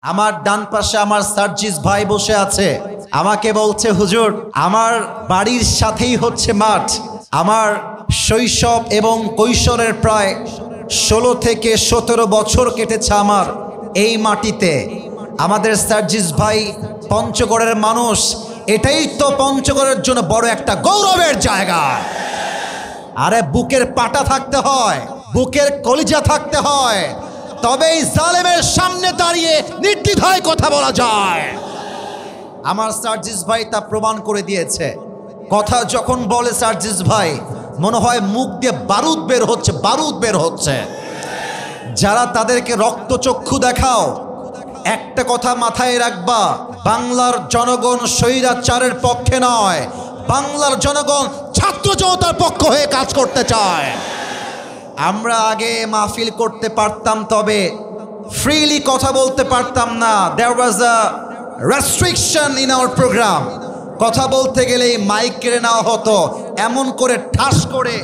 আমার ডান পাশে আমার সার্জিস ভাই বসে আছে। আমাকে বলছে, হুজুর আমার বাড়ির সাথেই হচ্ছে মাঠ। আমার শৈশব এবং কৈশোরের প্রায় 16 থেকে 17 বছর কেটেছে আমার এই মাটিতে। আমাদের সার্জিস ভাই পঞ্চগড়ের মানুষ, এটাই তো পঞ্চগড়ের জন্য বড় একটা গৌরবের জায়গা। আরে বুকের পাটা থাকতে হয়, বুকের কলিজা থাকতে হয়, তবেই জালেমের সামনে দাঁড়িয়ে নির্দ্বিধায় কথা বলা যায়। আমার সার্জিস ভাই তা প্রমাণ করে দিয়েছে। কথা যখন বলে সার্জিস ভাই, মনে হয় মুখ দিয়ে বারুদ বের হচ্ছে, বারুদ বের হচ্ছে। যারা তাদেরকে রক্তচক্ষু দেখাও, একটা কথা মাথায় রাখবা, বাংলার জনগণ স্বৈরাচারের পক্ষে নয়, বাংলার জনগণ ছাত্র জনতার পক্ষ হয়ে কাজ করতে চায়। আমরা আগে মাহফিল করতে পারতাম, তবে ফ্রিলি কথা বলতে পারতাম না। দেয়ার ওয়াজ আ রেস্ট্রিকশন ইন আওয়ার প্রোগ্রাম। কথা বলতে গেলেই মাইক কেড়ে নেওয়া হতো, এমন করে ঠাস করে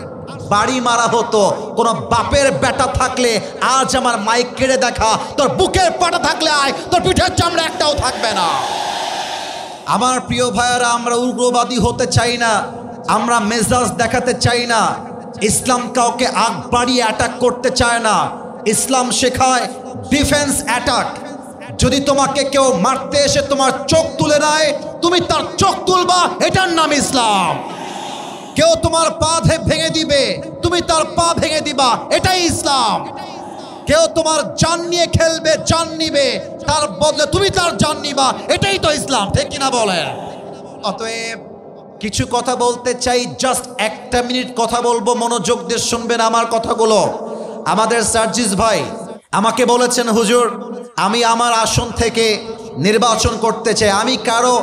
বাড়ি মারা হতো। কোনো বাপের বেটা থাকলে আজ আমার মাইক কেড়ে দেখা, তোর বুকের পাটা থাকলে আয়, তোর পিঠের চামড়া একটাও থাকবে না। আমার প্রিয় ভাইয়ারা, আমরা উগ্রবাদী হতে চাই না, আমরা মেজাজ দেখাতে চাই না। ইসলাম কাউকে আগ বাড়িয়ে অ্যাটাক করতে চায় না। ইসলাম শেখায় ডিফেন্স অ্যাটাক। যদি তোমাকে কেউ মারতে এসে তোমার চোখ তুলে নেয়, তুমি তার চোখ তুলবা, এটার নাম ইসলাম। কেউ তোমার পা ভেঙে দিবে, তুমি তার পা ভেঙে দিবা, এটাই ইসলাম। কেউ তোমার জান নিয়ে খেলবে, জান নিবে, তার বদলে তুমি তার জান নিবা, এটাই তো ইসলাম। ঠিক কিনা বলেন? অতএব কিছু কথা বলতে চাই, জাস্ট 1 মিনিট কথা বলবো, মনোযোগ দিয়ে শুনবেন আমার কথাগুলো। আমাদের সার্জিস ভাই আমাকে বলেছেন, হুজুর আমি আমার আসন থেকে নির্বাচন করতে চাই। আমি কারো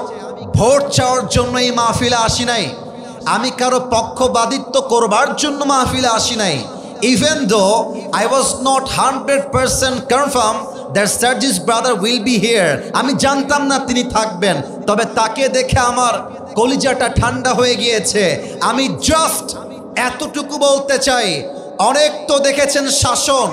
ভোট চাওয়ার জন্য এই মাহফিলে আসি নাই, আমি কারো পক্ষপাতিত্ব করবার জন্য মাহফিলে আসি নাই। Even though I was not 100% confirmed that Sarjis brother will be here, আমি জানতাম না তিনি থাকবেন, তবে তাকে দেখে আমার কলিজাটা ঠান্ডা হয়ে গিয়েছে। আমি জাস্ট এতটুকু বলতে চাই, অনেক তো দেখেছেন শাসন,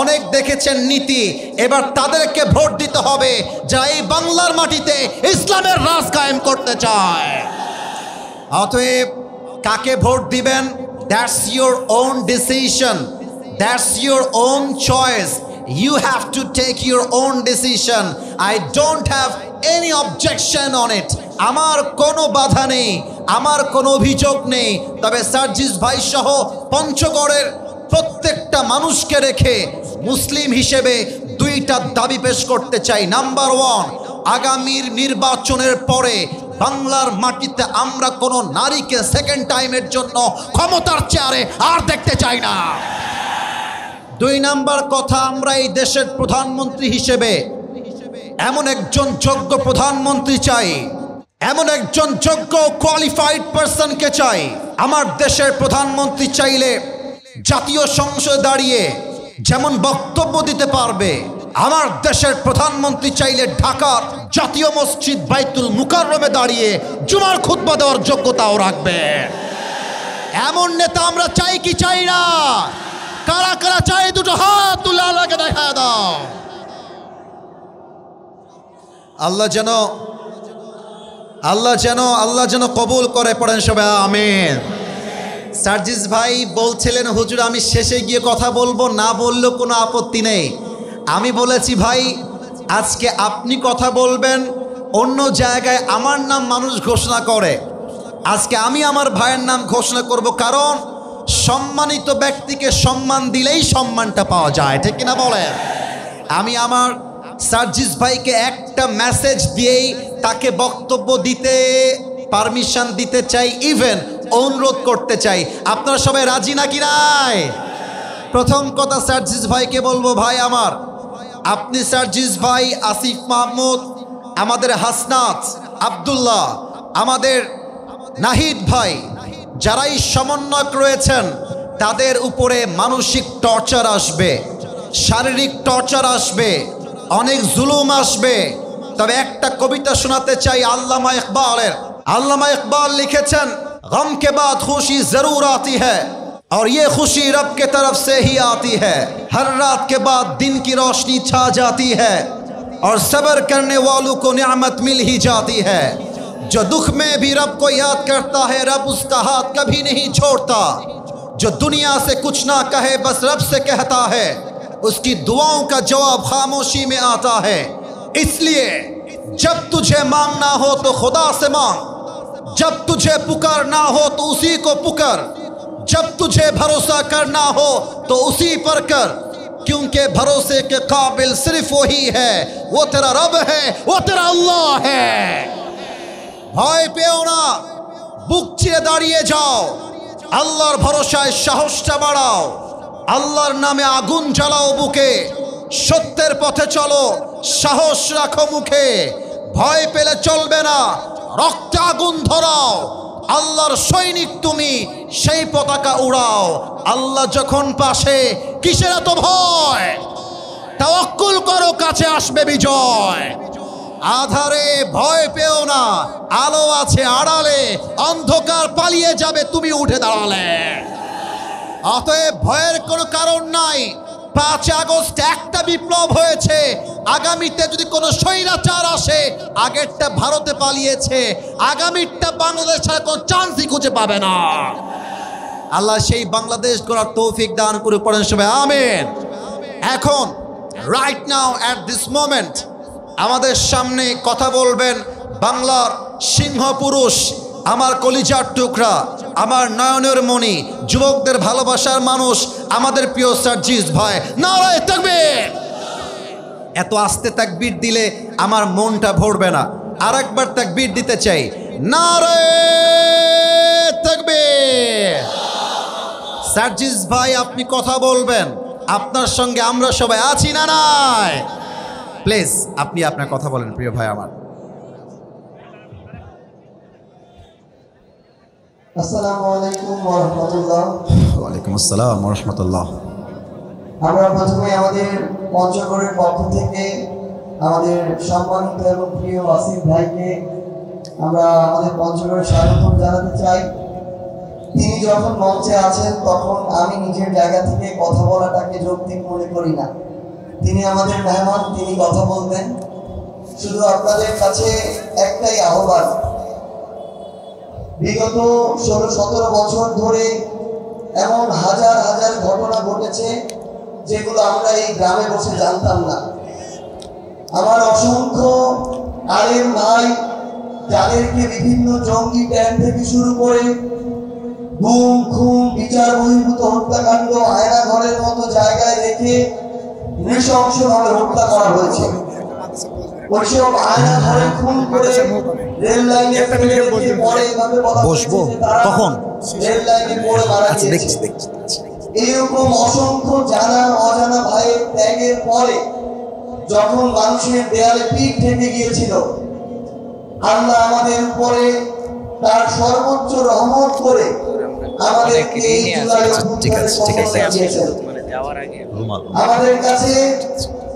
অনেক দেখেছেন নীতি, এবার তাদেরকে ভোট দিতে হবে যারা এই বাংলার মাটিতে ইসলামের রাজ কায়েম করতে চায়। অতএব কাকে ভোট দিবেন, that's your own decision, that's your own choice, you have to take your own decision. I don't have any objection on it. আমার কোনো বাধা নেই, আমার কোনো অভিযোগ নেই। তবে সার্জিস ভাই সহ পঞ্চগড়ের প্রত্যেকটা মানুষকে রেখে মুসলিম হিসেবে 2টা দাবি পেশ করতে চাই। নাম্বার 1, আগামীর নির্বাচনের পরে বাংলার মাটিতে আমরা কোনো নারীকে সেকেন্ড টাইমের জন্য ক্ষমতার চেয়ারে আর দেখতে চাই না। 2 নাম্বার কথা, আমরা এই দেশের প্রধানমন্ত্রী হিসেবে এমন একজন যোগ্য প্রধানমন্ত্রী চাই, এমন একজন যোগ্য কোয়ালিফাইড পারসনকে চাই। আমার দেশের প্রধানমন্ত্রী চাইলে জাতীয় সংসদে দাঁড়িয়ে যেমন বক্তব্য দিতে পারবে, আমার দেশের প্রধানমন্ত্রী চাইলে ঢাকার জাতীয় মসজিদ বাইতুল মুকাররমে দাঁড়িয়ে জুমার খুতবা দেওয়ার যোগ্যতাও রাখবে। এমন নেতা আমরা চাই কি চাই না? কারা কারা চাই, দুটো হাত তুলে আল্লাহকে দেখা দাও। আল্লাহ যেন কবুল করে, পড়েন সবাই আমিন। সার্জিস ভাই বলছিলেন, হুজুর আমি শেষে গিয়ে কথা বলবো, না বললেও কোনো আপত্তি নেই। আমি বলেছি, ভাই আজকে আপনি কথা বলবেন, অন্য জায়গায় আমার নাম মানুষ ঘোষণা করে, আজকে আমি আমার ভাইয়ের নাম ঘোষণা করব, কারণ সম্মানিত ব্যক্তিকে সম্মান দিলেই সম্মানটা পাওয়া যায়। ঠিক কিনা বলেন? আমি আমার সার্জিস ভাইকে একটা মেসেজ দিয়েই তাকে বক্তব্য দিতে পারমিশন দিতে চাই, ইভেন অনুরোধ করতে চাই। আপনারা সবাই রাজি নাকি নাই? প্রথম কথা সার্জিস ভাইকে বলবো, ভাই আমার, আপনি সার্জিস ভাই, আসিফ মাহমুদ, আমাদের হাসনাত, আব্দুল্লাহ, আমাদের নাহিদ ভাই, যারাই সমন্বয়ক রয়েছেন, তাদের উপরে মানসিক টর্চার আসবে, শারীরিক টর্চার আসবে, অনেক জুলুম আসবে। তবে একটা কবিতা শোনাতে চাই আল্লামা ইকবালের। আল্লামা ইকবাল লিখেছেন, गम के बाद खुशी जरूर आती है और ये खुशी रब के तरफ से ही आती है, हर रात के बाद दिन की रोशनी छा जाती है, और सब्र करने वालों को नियामत मिल ही जाती है। जो दुख में भी रब को याद करता है, रब उसका हाथ कभी नहीं छोड़ता। जो दुनिया से कुछ ना कहे, बस रब से कहता है, उसकी दुआओं का जवाब खामोशी में आता है। इसलिए जब तुझे मांगना हो तो खुदा से मांग, जब तुझे पुकारना हो तो उसी को पुकार, जब तुझे भरोसा करना हो तो उसी पर कर, क्योंकि भरोसे के काबिल सिर्फ वही है, वो तेरा रब है, वो तेरा अल्लाह है। भय पेओ ना, बुक चिरे दाঁড়িয়ে যাও, আল্লাহর ভরসায় সাহসটা বাড়াও, আল্লাহর নামে আগুন জ্বালাও বুকে, সত্যের পথে চলো, সাহস রাখো মুখে। ভয় পেলে চলবে না, রক্তে আগুন ধরাও, আল্লাহর সৈনিক তুমি, সেই পতাকা উড়াও। আল্লাহ যখন পাশে, কিসের এত ভয়? তাওয়াক্কুল করো, কাছে আসবে বিজয়। আধারে ভয় পেও না, আলো আছে আড়ালে, অন্ধকার পালিয়ে যাবে তুমি উঠে দাঁড়ালে। অতএব ভয়ের কোনো কারণ নাই। 5 আগস্ট একটা বিপ্লব হয়েছে, আগামীতে যদি কোনো স্বৈরাচার আসে, আগেরটা ভারতে পালিয়েছে, আগামীটা বাংলাদেশ ছাড়া কোনো চান্সই খুঁজে পাবে না। আল্লাহ সেই বাংলাদেশ গড়ার তৌফিক দান করে, পড়েন সবাই আমিন। এখন right now at this moment আমাদের সামনে কথা বলবেন বাংলার সিংহ পুরুষ, আমার কলিজার টুকরা, আমার নয়নের মণি, যুবকদের ভালোবাসার মানুষ, আমাদের প্রিয় সার্জিস ভাই। নারায়ে তাকবীর। এত আস্তে তাকবীর দিলে আমার মনটা ভরবে না, আরেকবার তাকবীর দিতে চাই। নারায়ে তাকবীর। সার্জিস ভাই আপনি কথা বলবেন, আপনার সঙ্গে আমরা সবাই আছি না নাই? প্লিজ আপনি আপনার কথা বলেন প্রিয় ভাই আমার। আসসালামু আলাইকুম ওয়া রাহমাতুল্লাহ। ওয়া আলাইকুম আসসালাম ওয়া রাহমাতুল্লাহ। আমরা প্রথমে আমাদের পঞ্চগড়ের পক্ষ থেকে আমাদের সম্মানিত এবং প্রিয় আসিফ ভাইকে আমরা আমাদের পঞ্চগড়ে স্বাগত জানাতে চাই। তিনি যখন মঞ্চে আছেন তখন আমি নিজের জায়গা থেকে কথা বলাটাকে যৌক্তিক মনে করি না। তিনি আমাদের মেহমান, তিনি কথা বলবেন। শুধু আপনাদের কাছে একটাই আহ্বান, বিগত 16-17 বছর ধরে এমন হাজার হাজার ঘটনা ঘটেছে যেগুলো আমরা এই গ্রামে বসে জানতাম না। আমার অসংখ্য আলেম ভাই, যাদেরকে বিভিন্ন জঙ্গি ক্যাম্প থেকে শুরু করে গুম খুন, বিচার বহির্ভূত হত্যাকাণ্ড, আয়না ঘরের মতো জায়গায় রেখে নৃশংসভাবে হত্যা করা হয়েছে। ওইসব আয়না ঘরে খুন করে রেল লাইনে ফেলে রেখে পরে এভাবে বসবো তখন রেল লাইনে পড়ে মারা গিয়েছে। এরকম অসংখ্য জানা অজানা ভাইয়ের ত্যাগের পরে যখন মানুষের দেয়ালে পিঠ ঢেকে গিয়েছিল, আল্লাহ আমাদের উপরে তার সর্বোচ্চ রহমত করে আমাদেরকে এই জুলাই অভ্যুত্থানের দিয়েছেন। আমাদের কাছে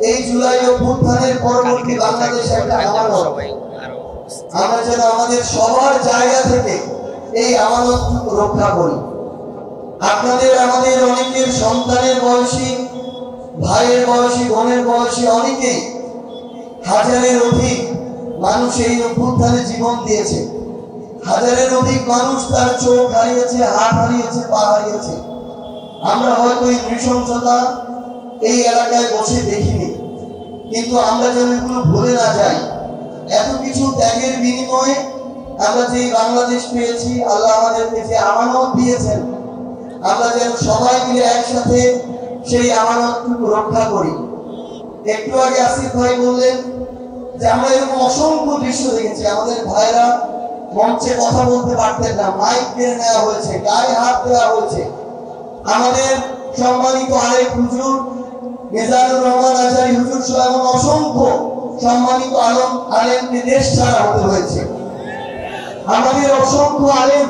এই জুলাই অভ্যুত্থানের পরবর্তী বাংলাদেশ একটা আমানত। আমরা যেন আমাদের সবার জায়গা থেকে এই আমানত রক্ষা করি। আপনাদের আমাদের অনেকের সন্তানের বয়সী, ভাইয়ের বয়সী, বোনের বয়সী অনেকেই, হাজারের অধিক মানুষ এই অভ্যুত্থানে জীবন দিয়েছে। হাজারের অধিক মানুষ তার চোখ হারিয়েছে, হাত হারিয়েছে, পা হারিয়েছে। আমরা হয়তো এই নৃশংসতা এই এলাকায় বসে দেখিনি, কিন্তু আমরা যেন এগুলো ভুলে না যাই। এত কিছু ত্যাগের বিনিময়ে আমরা যে বাংলাদেশ পেয়েছি, আল্লাহ আমাদেরকে যে আমানত দিয়েছেন, আমরা যেন সবাই মিলে একসাথে সেই আমানতটুকু রক্ষা করি। একটু আগে আসিফ ভাই বললেন যে আমরা এরকম অসংখ্য দৃশ্য দেখেছি। আমাদের ভাইরা মঞ্চে কথা বলতে পারতেন না, মাইক কেড়ে নেওয়া হয়েছে, গায়ে হাত দেওয়া হয়েছে। আমাদের সম্মানিত আরেক হুজুর মিজানুর রহমান আজহারী হুজুর সহ এমন অসংখ্য সম্মানিত আলেমকে দেশ ছাড়া হতে হয়েছে। আমাদের অসংখ্য আলেম,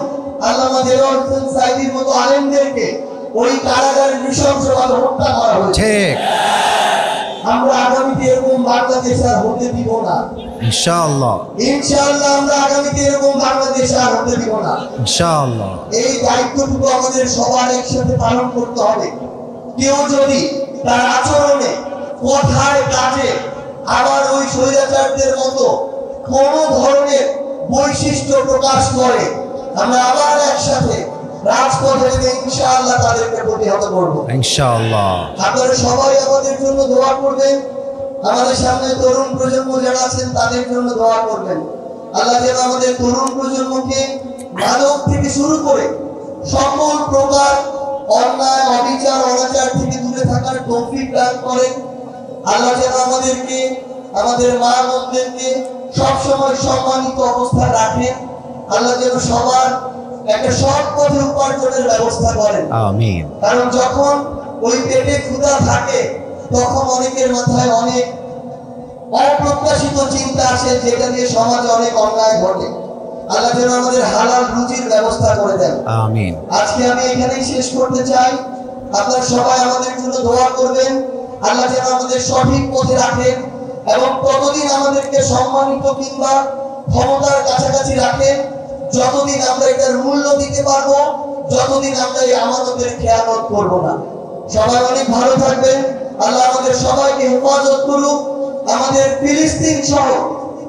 আল্লামা দেওয়ার হোসেন সাইদির মতো আলেমদেরকে ওই কারাগারে নৃশংসভাবে হত্যা করা হয়েছে। আমরা আগামীতে এরকম বাংলাদেশ আর হতে দিব না, ইনশাআল্লাহ। ইনশাআল্লাহ আমরা আগামীতে এরকম বাংলাদেশ আর হতে দিব না, ইনশাআল্লাহ। এই দায়িত্বটুকু আমাদের সবার একসাথে পালন করতে হবে। কেউ যদি তার আচরণে, কথায়, কাজে আবার ওই স্বৈরাচারদের মতো কোন ধরনের বৈশিষ্ট্য প্রকাশ করে, আমরা আবার একসাথে রাজপথে নেমে ইনশাআল্লাহ তাদেরকে প্রতিহত করব ইনশাআল্লাহ। আপনারা সবাই আমাদের জন্য দোয়া করবেন। আমাদের সামনে তরুণ প্রজন্ম যারা আছেন তাদের জন্য দোয়া করবেন। আল্লাহ যেন আমাদের তরুণ প্রজন্মকে মাদক থেকে শুরু করে সকল প্রকার অন্যায়, অবিচার, অনাচার থেকে দূরে থাকার তৌফিক দান করেন। আল্লাহ যেন আমাদেরকে, আমাদের মা বোনদেরকে সবসময় সম্মানিত অবস্থায় রাখেন। আল্লাহ যেন সবার একটা সৎ পথে উপার্জনের ব্যবস্থা করেন, আমিন। কারণ যখন ওই পেটে ক্ষুধা থাকে তখন অনেকের মাথায় অনেক অপ্রত্যাশিত চিন্তা আসে, যেটা দিয়ে সমাজে অনেক অন্যায় ঘটে। আল্লাহ যেন আমাদের হালাল রুজির ব্যবস্থা করে দেন, আমিন। আজকে আমি এখানেই শেষ করতে চাই। আপনারা সবাই আমাদের জন্য দোয়া করবেন। আল্লাহ যেন আমাদের সঠিক পথে রাখেন এবং ততদিন আমাদেরকে সম্মানিত কিংবা ক্ষমতার কাছাকাছি রাখেন যতদিন আমরা এটার মূল্য দিতে পারবো, যতদিন আমরা এই আমানতের খেয়ানত করব না। সবাই অনেক ভালো থাকবেন। আল্লাহ আমাদের সবাইকে হেফাজত করুক। আমাদের ফিলিস্তিন সহ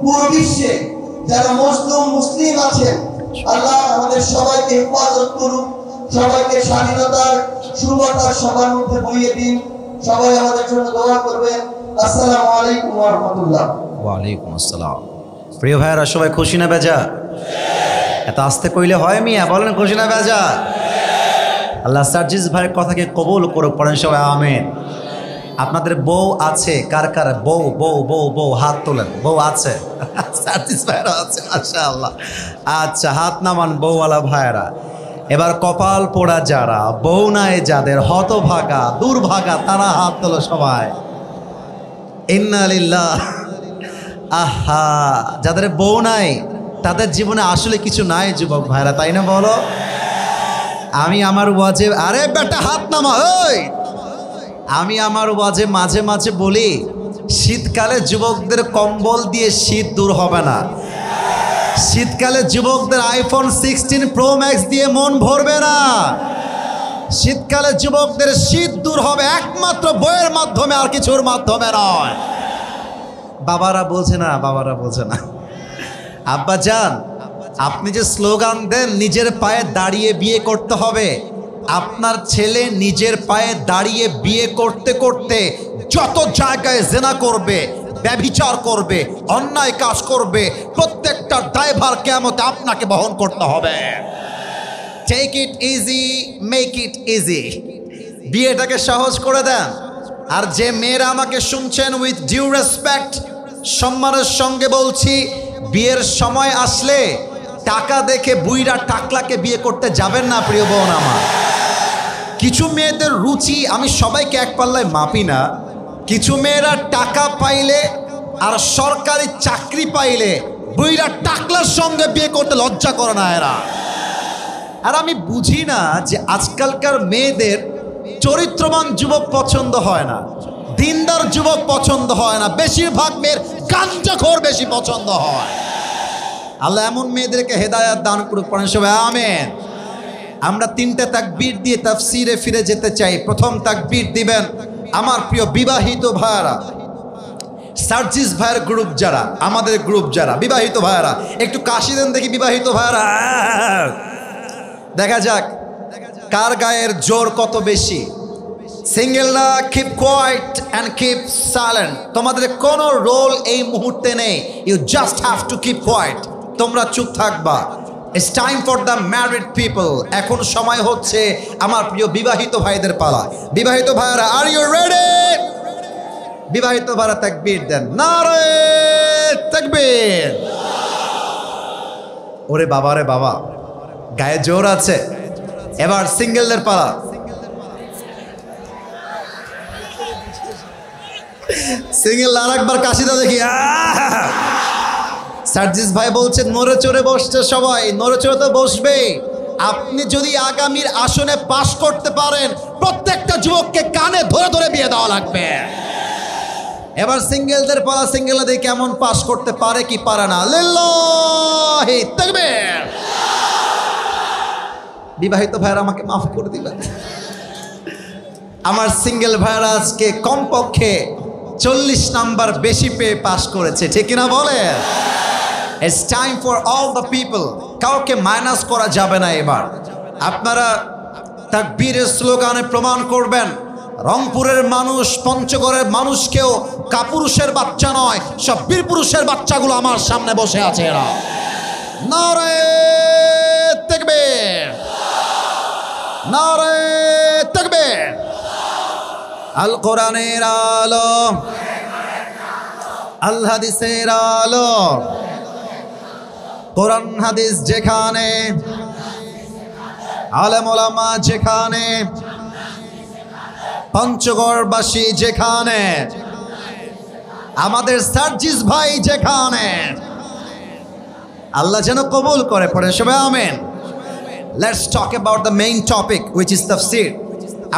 পুরো বিশ্বে যারা মুসলিম আছেন, আল্লাহ আমাদের সবাইকে হেফাজত করুক। সবাইকে স্বাধীনতার সুবাতাস সবার মধ্যে বইয়ে দিন। সবাই আমাদের জন্য দোয়া করবেন। আসসালামু আলাইকুম ওয়া রাহমাতুল্লাহ। ওয়া আলাইকুম আসসালাম। প্রিয় ভাইরা, সবাই খুশি না বেজা? এত আস্তে কইলে হয় মিয়া, বলেন খুশি না বেজা? আল্লাহ সার্জিস ভাইয়ের কথাকে কবুল করুক, পড়েন সবাই আমিন। আপনাদের বউ আছে? কার কার বউ বউ বউ বউ হাত তোলেন। বউ আছে? সার্জিস ভাইয়েরা আছে, মাশাআল্লাহ। আচ্ছা, হাত নামান বউওয়ালা ভাইয়েরা। এবার কপাল পোড়া যারা, বউ নাই যাদের, হতভাগা দুর্ভাগা, তারা হাত তোলো সবাই। ইন্না লিল্লাহ। আহা, যাদের বউ নাই তাদের জীবনে আসলে কিছু নাই যুবক ভাইরা, তাই না বলো? আমি আমার ওয়াজে, আরে বেটা হাত নামা, ওই আমি আমার ওয়াজে মাঝে মাঝে বলি, শীতকালে যুবকদের কম্বল দিয়ে শীত দূর হবে না। শীতকালে যুবকদের আইফোন 16 প্রো ম্যাক্স দিয়ে মন ভরবে না। শীতকালে যুবকদের শীত দূর হবে একমাত্র বইয়ের মাধ্যমে, আর কিছুর মাধ্যমে নয়। বাবারা বোঝে না, বাবারা বোঝে না। আব্বা জান, আপনি যে স্লোগান দেন নিজের পায়ে দাঁড়িয়ে বিয়ে করতে হবে, আপনার ছেলে নিজের পায়ে দাঁড়িয়ে বিয়ে করতে করতে যত জায়গায় জেনা করবে, ব্যভিচার করবে, অন্যায় কাজ করবে, প্রত্যেকটা ড্রাইভার কিয়ামতে আপনাকে বহন করতে হবে। Take it easy, make it easy. বিয়েটাকে সহজ করে দেন। আর যে মেয়েরা আমাকে শুনছেন, উইথ ডিউ রেসপেক্ট, সম্মানের সঙ্গে বলছি, বিয়ের সময় আসলে টাকা দেখে বুইরা টাকলাকে বিয়ে করতে যাবেন না প্রিয় বোন আমার। কিছু মেয়েদের রুচি আমি সবাইকে এক পাল্লায় মাপি না। কিছু মেয়েরা টাকা পাইলে আর সরকারি চাকরি পাইলে বুইরা টাকলার সঙ্গে বিয়ে করতে লজ্জা করে না এরা। আর আমি বুঝি না যে আজকালকার মেয়েদের চরিত্রবান যুবক পছন্দ হয় না, দিনদার যুবক পছন্দ হয় না, বেশিরভাগ মেয়ের গাঞ্জাখোর বেশি পছন্দ হয়। আল্লাহ এমন মেয়েদেরকে হেদায়াত দান করুক, পড়েন সবাই আমিন। আমরা 3টে তাকবীর দিয়ে তাফসিরে ফিরে যেতে চাই। প্রথম তাকবীর দিবেন আমার প্রিয় বিবাহিত ভাইরা, সার্জিস ভাইয়ের গ্রুপ যারা, আমাদের গ্রুপ যারা বিবাহিত ভাইরা, একটু কাশি দেন দেখি বিবাহিত ভাইরা। দেখা যাক কার গায়ের জোর কত বেশি। সিঙ্গেলরা keep quiet and keep silent. তোমাদের কোনো রোল এই মুহূর্তে নেই, you just have to keep quiet. তোমরা চুপ থাকবা। It's time for the married people. এখন সময় হচ্ছে আমার প্রিয় বিবাহিত ভাইদের পালা। বিবাহিত ভাইরা, আর ইউ রেডি? বিবাহিত ভাইরা তাকবীর দেন, নারে তাকবীর। ওরে বাবা রে বাবা, গায়ে জোর আছে। এবার সিঙ্গেলদের পালা। সিঙ্গেল আর একবার কাশিদা দেখি। সার্জিস ভাই বলছেন নড়ে চড়ে বসছে সবাই, নড়ে চড়ে তো বসবে। আপনি যদি আগামীর আসনে পাশ করতে পারেন, প্রত্যেকটা যুবককে কানে ধরে ধরে বিয়ে দেওয়া লাগবে। এবার সিঙ্গেলদের পালা। সিঙ্গেলরা দেখি কেমন পাশ করতে পারে কি পারে না। লিল্লাহি তাকবীর। বিবাহিত ভাইরা আমাকে মাফ করে দিবেন। আমার সিঙ্গেল ভাইরা আজকে কমপক্ষে 40 নাম্বার বেশি পেয়ে পাস করেছে, ঠিক কিনা বলে? It's time for all the people, কাউকে মাইনাস করা যাবে না। এবার আপনারা তাকবীরের স্লোগানে প্রমাণ করবেন রংপুরের মানুষ, পঞ্চগড়ের মানুষকেও কাপুরুষের বাচ্চা নয়, সব বীর পুরুষের বাচ্চাগুলো আমার সামনে বসে আছে। এরা নারে তাকবীর, নারে তাকবীর। আল কোরআনের আলো, আল হাদিসের আলো, কোরআন হাদিস যেখানে, আলেম ওলামা যেখানে, পঞ্চগড়বাসী যেখানে, আমাদের সার্জিস ভাই যেখানে, আল্লাহ যেন কবুল করে। পড়ে সবাই আমিন। Let's talk about the main topic which is তাফসীর।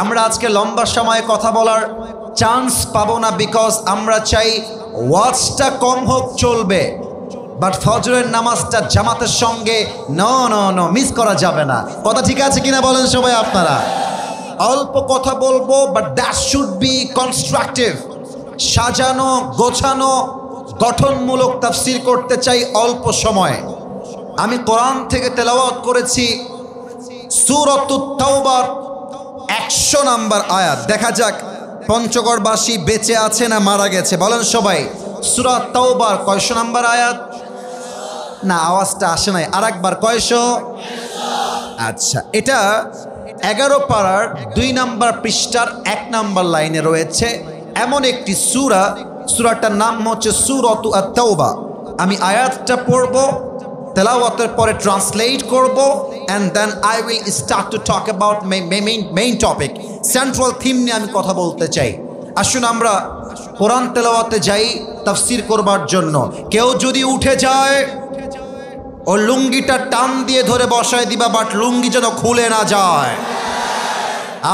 আমরা আজকে লম্বা সময় কথা বলার চান্স পাবো না, বিকজ আমরা চাই ওয়াজটা কম হোক চলবে, বাট ফজরের নামাজটা জামাতের সঙ্গে নো মিস করা যাবে না। কথা ঠিক আছে কিনা বলেন সবাই আপনারা? অল্প কথা বলবো, but that should be constructive. সাজানো গোছানো গঠনমূলক তাফসীর করতে চাই অল্প সময়ে। আমি কোরআন থেকে তেলাওয়াত করেছি সূরাতুত তাওবার 100 নাম্বার আয়াত। দেখা যাক পঞ্চগড়বাসী বেঁচে আছে না মারা গেছে, বলেন সবাই। সূরা তাওবার কয়শো নাম্বার আয়াত? না, আওয়াজটা আসে নাই, আর একবার কয়শো? আচ্ছা, এটা 11 পারার 2 নাম্বার পৃষ্ঠার 1 নাম্বার লাইনে রয়েছে এমন একটি সূরা। সূরাটার নাম হচ্ছে সূরাতু আত-তাওবা। আমি আয়াতটা পড়ব, তেলাওয়াতের পরে ট্রান্সলেট করব, and then I will start to talk about main topic, central theme নিয়ে আমি কথা বলতে চাই। আসুন আমরা কোরআন তেলাওয়াতে যাই তাফসীর করবার জন্য। কেউ যদি উঠে যায় ও লুঙ্গিটা টান দিয়ে ধরে বসায় দিবা, বাট লুঙ্গি যেন খুলে না যায়।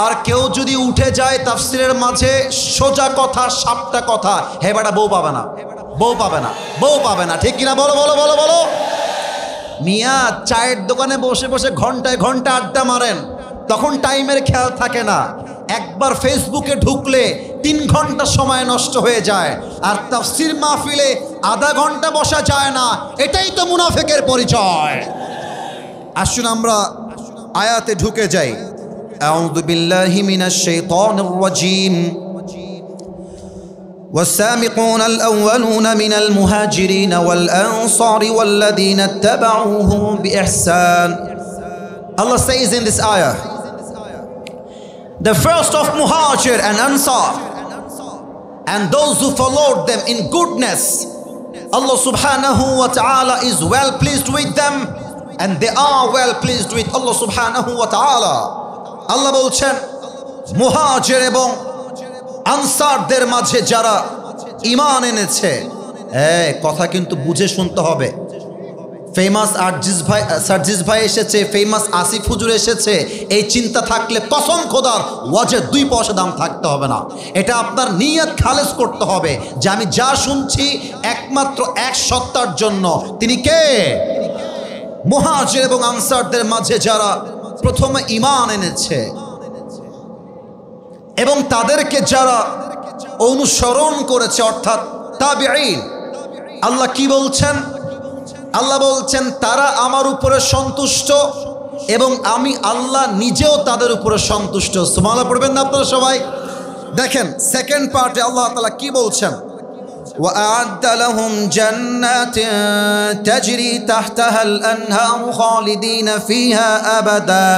আর কেউ যদি উঠে যায় তাফসীরের মাঝে, সোজা কথা সাপটা কথা, হে বেটা বউ পাবে না, বউ পাবে না, বউ পাবে না, ঠিক কিনা বলো বলো বলো বলো। মিয়া চায়ের দোকানে বসে বসে ঘন্টায় ঘন্টা আড্ডা মারেন, তখন টাইমের খেয়াল থাকে না। একবার ফেসবুকে ঢুকলে 3 ঘন্টা সময় নষ্ট হয়ে যায়, আর তাফসীর মাহফিলে আধা ঘন্টা বসা যায় না। এটাই তো মুনাফিকের পরিচয়। আসুন আমরা আয়াতে ঢুকে যাই। আউযু বিল্লাহি মিনাশ শাইতানির রাজীম। والسابقون الأولون من المهاجرين والأنصار والذين اتبعوهم بإحسان. Allah says in this ayah, the first of Muhajir and Ansar, and those who followed them in goodness, Allah subhanahu wa ta'ala is well pleased with them, and they are well pleased with Allah subhanahu wa ta'ala. Allah বলছেন মুহাজির এবং আনসারদের মাঝে যারা ঈমান এনেছে, কথা কিন্তু বুঝে শুনতে হবে। ফেমাস সার্জিস ভাই এসেছে, ফেমাস আসিফ হুজুর এসেছে, এই চিন্তা থাকলে কসম খোদার ওয়াজের 2 পয়সা দাম থাকতে হবে না। এটা আপনার নিয়ত খালেস করতে হবে যে আমি যা শুনছি একমাত্র এক সত্তার জন্য। তিনি কে? মুহাজির এবং আনসারদের মাঝে যারা প্রথমে ঈমান এনেছে এবং তাদেরকে যারা অনুসরণ করেছে, অর্থাৎ তাবিঈন। আল্লাহ কি বলছেন? আল্লাহ বলছেন তারা আমার উপরে সন্তুষ্ট এবং আমি আল্লাহ নিজেও তাদের উপরে সন্তুষ্ট। সুবহানাল্লাহ পড়বেন না আপনারা সবাই? দেখেন সেকেন্ড পার্টে আল্লাহ তাআলা কি বলছেন, وَأَعَدَّ لَهُمْ جَنَّاتٍ تَجْرِي تَحْتَهَا الْأَنْهَارُ خَالِدِينَ فِيهَا أَبَدًا.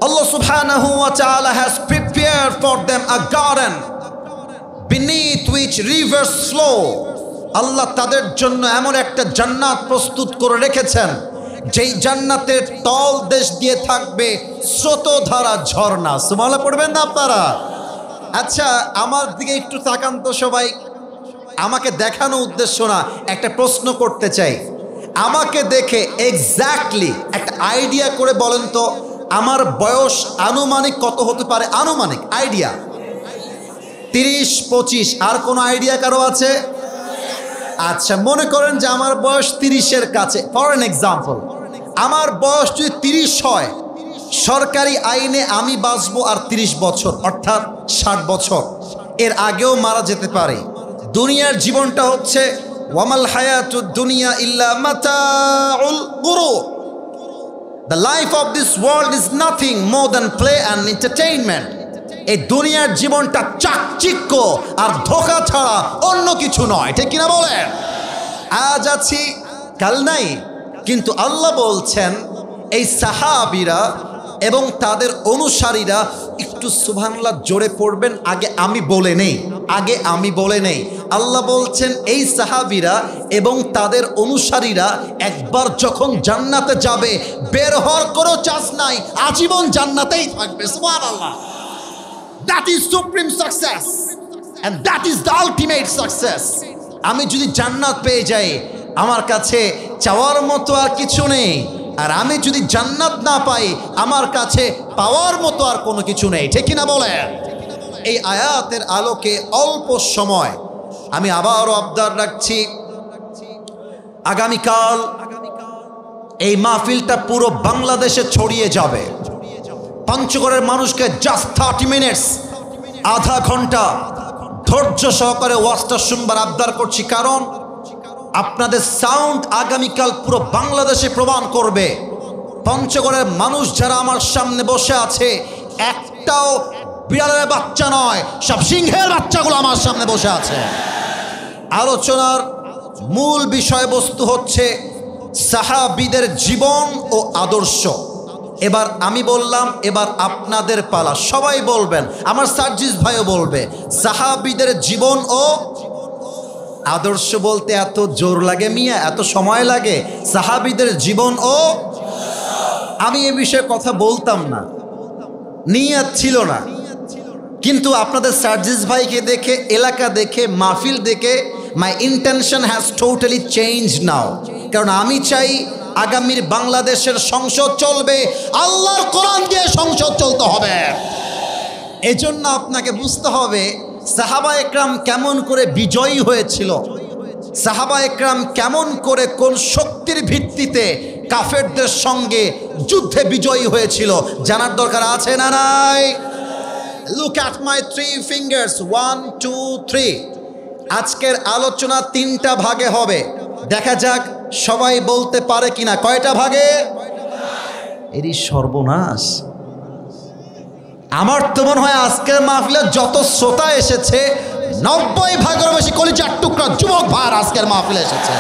Allah subhanahu wa ta'ala has prepared for them a garden beneath which rivers flow. আল্লাহ তাদের জন্য এমন একটা জান্নাত প্রস্তুত করে রেখেছেন, যেই জান্নাতের তল দেশ দিয়ে থাকবে স্রোতধারা ঝর্ণা। সুবহানাল্লাহ পড়বেন না আপনারা? আচ্ছা, আমার দিকে একটু তাকান তো সবাই। আমাকে দেখানো উদ্দেশ্য না, একটা প্রশ্ন করতে চাই। আমাকে দেখে এক্স্যাক্টলি একটা আইডিয়া করে বলেন তো, আমার বয়স আনুমানিক কত হতে পারে? আনুমানিক আইডিয়া 30-25। আর কোনো আইডিয়া কারো আছে? আচ্ছা, মনে করেন যে আমার বয়স 30-এর কাছে। ফর এন এক্সাম্পল, আমার বয়স যদি 30 হয়, সরকারি আইনে আমি বাঁচবো আর 30 বছর, অর্থাৎ 60 বছর। এর আগেও মারা যেতে পারে। দুনিয়ার জীবনটা হচ্ছে ওয়ামাল হায়াতুদ দুনিয়া ইল্লা মাতাউল গুরুর। The life of this world is nothing more than play and entertainment. এই দুনিয়ার জীবনটা চাকচিক্য আর ধোঁকা ছাড়া অন্য কিছু নয়, ঠিক কিনা বলেন? আজ আছি কাল নাই, কিন্তু আল্লাহ বলছেন এই সাহাবীরা এবং তাদের অনুসারীরা, একটু সুবহানাল্লাহ জোরে পড়বেন, আগে আমি বলে নেই। আল্লাহ বলছেন এই সাহাবীরা এবং তাদের অনুসারীরা একবার যখন জান্নাতে যাবে, বের হওয়ার কোনো চান্স নাই, আজীবন জান্নাতেই থাকবে। সুবহানাল্লাহ। That is supreme success and that is the ultimate success. আমি যদি জান্নাত পেয়ে যাই, আমার কাছে চাওয়ার মতো আর কিছু নেই। আর আমি যদি জান্নাত না পাই, আমার কাছে পাওয়ার মতো আর কোনো কিছু নেই, ঠিক কিনা বলেন? এই আয়াতের আলোকে অল্প সময় আমি আবারও আবদার রাখছি, আগামীকাল এই মাহফিলটা পুরো বাংলাদেশে ছড়িয়ে যাবে। পঞ্চগড়ের মানুষকে জাস্ট 30 মিনিটস, আধা ঘন্টা ধৈর্য সহকারে ওয়াজটা শুনবার আবদার করছি, কারণ আপনাদের সাউন্ড আগামীকাল পুরো বাংলাদেশে প্রমাণ করবে পঞ্চগড়ের মানুষ যারা আমার সামনে বসে আছে একটাও বিড়ালের বাচ্চা নয়, সব সিংহের বাচ্চাগুলো আমার সামনে বসে আছে। আলোচনার মূল বিষয়বস্তু হচ্ছে সাহাবীদের জীবন ও আদর্শ। এবার আমি বললাম, এবার আপনাদের পালা, সবাই বলবেন, আমার সার্জিস ভাইও বলবে, সাহাবীদের জীবন ও আদর্শ বলতে এত জোর লাগে মিয়া, এত সময় লাগে? সাহাবীদের জীবন ও, আমি এ বিষয়ে কথা বলতাম না, নিয়ত ছিল না, কিন্তু আপনাদের সার্জিস ভাইকে দেখে, এলাকা দেখে, মাহফিল দেখে my intention has totally change now. কারণ আমি চাই আগামীর বাংলাদেশের সংসদ চলবে আল্লাহর কোরআন দিয়ে, সংসদ চলতে হবে। এজন্য আপনাকে বুঝতে হবে সাহাবা একরাম কেমন করে বিজয়ী হয়েছিল, সাহাবা একরাম কেমন করে কোন শক্তির ভিত্তিতে কাফেরদের সঙ্গে যুদ্ধে বিজয়ী হয়েছিল, জানার দরকার আছে না নাই? Look at my 3 fingers, 1 2 3। আজকের আলোচনা 3টা ভাগে হবে, দেখা যাক সবাই বলতে পারে কিনা। কয়টা ভাগে? এরই সর্বনাশ। আমার তো মনে হয় আজকের মাহফিলে যত শ্রোতা এসেছে 90 ভাগের বেশি কলিজার টুকরা যুবক ভাই আজকের মাহফিলে এসেছে।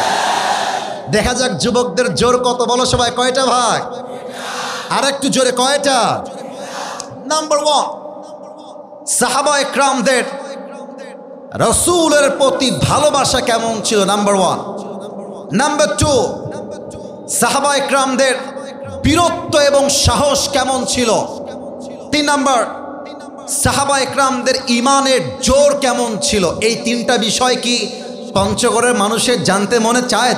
দেখা যাক যুবকদের জোর কত, বলো সবাই, কয়টা ভাগ? আর একটু জোরে, কয়টা? নাম্বার 1, সাহাবা একরামদের রাসূলের প্রতি ভালোবাসা কেমন ছিল, নাম্বার 1। নাম্বার 2, সাহাবা একরামদের বীরত্ব এবং সাহস কেমন ছিল। 3 নাম্বার, সাহাবা একরামদের ঈমানের জোর কেমন ছিল। এই 3টা বিষয় কি পঞ্চগড়ের মানুষের জানতে মনে চায়?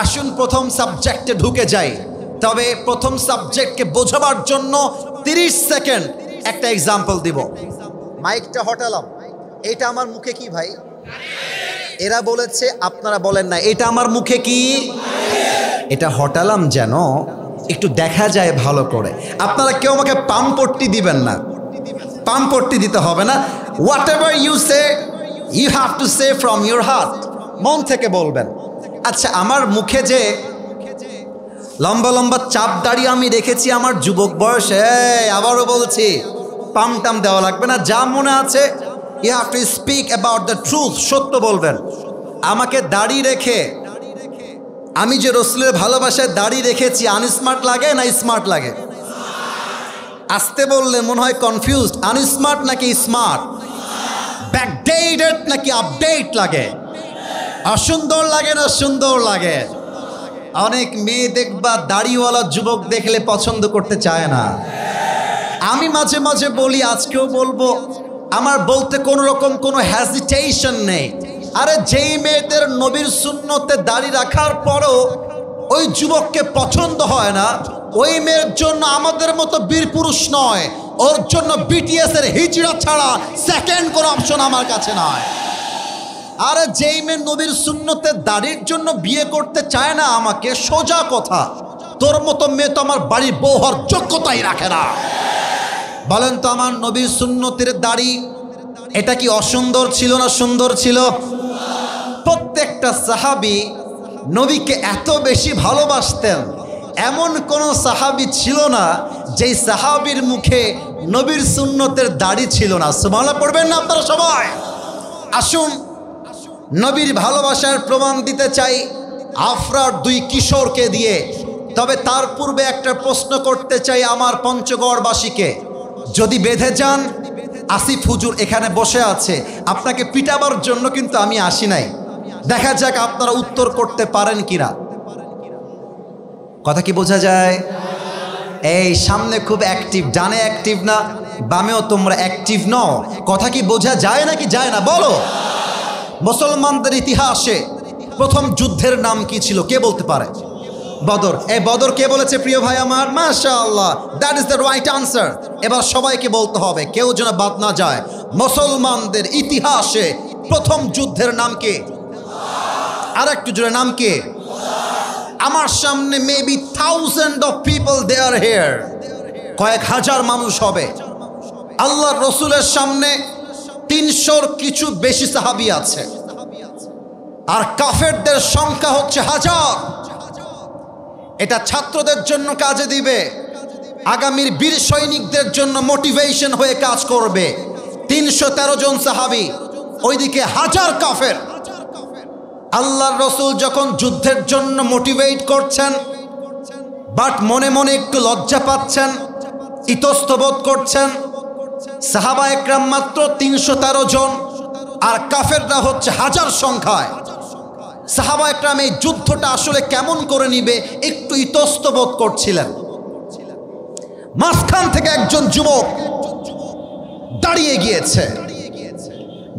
আসুন প্রথম সাবজেক্টে ঢুকে যাই। তবে প্রথম সাবজেক্টকে বোঝাবার জন্য 30 সেকেন্ড একটা এক্সাম্পল দিব। মাইকটা হটালাম, এটা আমার মুখে কি ভাই? এরা বলেছে, আপনারা বলেন না, এটা আমার মুখে কি? এটা হটালাম যেন একটু দেখা যায় ভালো করে। আপনারা কেউ আমাকে পামপট্টি দিবেন না, পামপট্টি দিতে হবে না। Whatever you say, you have to say from your heart, মন থেকে বলবেন। আচ্ছা, আমার মুখে যে লম্বা লম্বা চাপ দাড়ি আমি রেখেছি আমার যুবক বয়সে, আবারও বলছি, পামটাম দেওয়া লাগবে না, যা মনে আছে you have to speak about the truth, সত্য বলবেন। আমাকে দাড়ি রেখে, আমি যে রসুলের ভালোবাসায় দাড়ি রেখেছি, আনস্মার্ট লাগে না স্মার্ট লাগে? আসতে বললে মনে হয় কনফিউজড, আনস্মার্ট নাকি স্মার্ট, ব্যাকডেটেড নাকি আপডেট লাগে, অসুন্দর লাগে না সুন্দর লাগে? অনেক মেয়ে দেখবা দাড়িওয়ালা যুবক দেখলে পছন্দ করতে চায় না। আমি মাঝে মাঝে বলি, আজকেও বলবো, আমার বলতে কোনো রকম কোনো হ্যাজিটেশন নেই। আরে যেই মেয়েদের নবীর সুন্নতে দাড়ি রাখার পরও ওই যুবককে পছন্দ হয় না, ওই মেয়ের জন্য আমাদের মতো বীর পুরুষ নয়, ওর জন্য বিটিএস এর হিজড়া ছাড়া সেকেন্ড কোনো অপশন আমার কাছে নয়। আরে যেই মেয়ে নবীর সুন্নতে দাড়ির জন্য বিয়ে করতে চায় না আমাকে, সোজা কথা, তোর মতো মেয়ে তো আমার বাড়ির বউ হওয়ার যোগ্যতাই রাখে না। বলেন তো আমার নবীর সুন্নতের দাড়ি এটা কি অসুন্দর ছিল না সুন্দর ছিল? প্রত্যেকটা সাহাবী নবীকে এত বেশি ভালোবাসতেন, এমন কোন সাহাবী ছিল না যেই সাহাবীর মুখে নবীর সুন্নতের দাড়ি ছিল না। সুবহানাল্লাহ পড়বেন না আপনারা সবাই? আসুন নবীর ভালোবাসার প্রমাণ দিতে চাই আফরার দুই কিশোরকে দিয়ে। তবে তার পূর্বে একটা প্রশ্ন করতে চাই আমার পঞ্চগড়বাসীকে। যদি বেঁধে যান, আসিফ হুজুর এখানে বসে আছে, আপনাকে পিটাবার জন্য কিন্তু আমি আসি নাই। দেখা যাক আপনারা উত্তর করতে পারেন কিনা। কথা কি বোঝা যায়? এই সামনে খুব অ্যাক্টিভ, ডানে অ্যাক্টিভ না, বামেও তোমরা অ্যাক্টিভ নও। কথা কি বোঝা যায় নাকি যায় না বলো? মুসলমানদের ইতিহাসে প্রথম যুদ্ধের নাম কি ছিল কে বলতে পারে? বদর। এই বদর কে বলেছে প্রিয় ভাই আমার? মাশাআল্লাহ, that is the right answer. এবার সবাইকে বলতে হবে, কেউ যেন বাদ না যায়। মুসলমানদের ইতিহাসে প্রথম যুদ্ধের নাম কি? আর একটু জোরে, নাম কি? আমার সামনে maybe thousand of people they are here, কয়েক হাজার মানুষ হবে। আল্লাহর রসুলের সামনে 300-র কিছু বেশি সাহাবী আছে, আর কাফেরদের সংখ্যা হচ্ছে হাজার। এটা ছাত্রদের জন্য কাজে দিবে, আগামীর বীর সৈনিকদের জন্য মোটিভেশন হয়ে কাজ করবে। 313 জন সাহাবী, ওইদিকে হাজার কাফের। আল্লাহর রসুল যখন যুদ্ধের জন্য মোটিভেট করছেন, বাট মনে মনে একটু লজ্জা পাচ্ছেন, ইতস্তবোধ করছেন। সাহাবা একরাম মাত্র 313 জন, আর কাফেররা হচ্ছে হাজার সংখ্যায়। সাহাবা একরাম এই যুদ্ধটা আসলে কেমন করে নিবে একটু ইতস্তবোধ করছিলেন। মাঝখান থেকে একজন যুবক দাঁড়িয়ে গিয়েছে,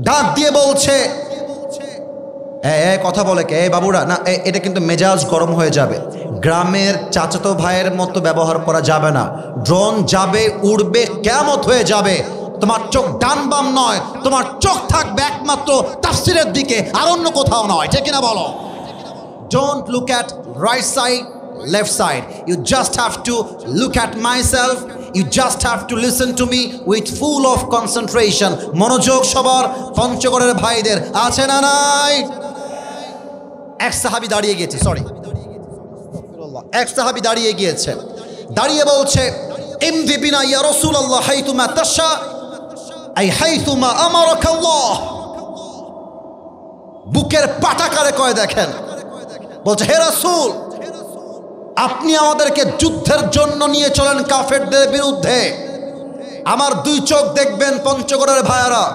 ডাক দিয়ে বলছে, কথা বলে কে বাবুরা? না, এটা কিন্তু মেজাজ গরম হয়ে যাবে। গ্রামের চাচাতো ভাইয়ের মতো ব্যবহার করা যাবে না। ড্রোন যাবে, উড়বে, কিয়ামত হয়ে যাবে। তোমার চোখ ডান বাম নয়, তোমার চোখ থাকবে একমাত্র তাফসীরের দিকে, আর অন্য কোথাও নয়। ঠিক কিনা বলো? Don't look at right side, left side, you just have to look at myself, you just have to listen to me with full of concentration. মনোযোগ সবার পঞ্চগড়ের ভাইদের আছে না নাই? এক সাহাবী দাঁড়িয়ে গিয়েছে, এক সাহাবী দাঁড়িয়ে গিয়েছে, দাঁড়িয়ে বলছে, ইমদি বিনা ইয়া রাসূলুল্লাহ হাইতুমা তাশা আই হাইতুমা আমারাকাল্লাহ। বুকের পাটাকারে কয় দেখেন, বলছে হে রাসূল, আপনি আমাদেরকে যুদ্ধের জন্য নিয়ে চলেন কাফেরদের বিরুদ্ধে। আমার দুই চোখ দেখবেন পঞ্চগড়ের ভাইয়ারা,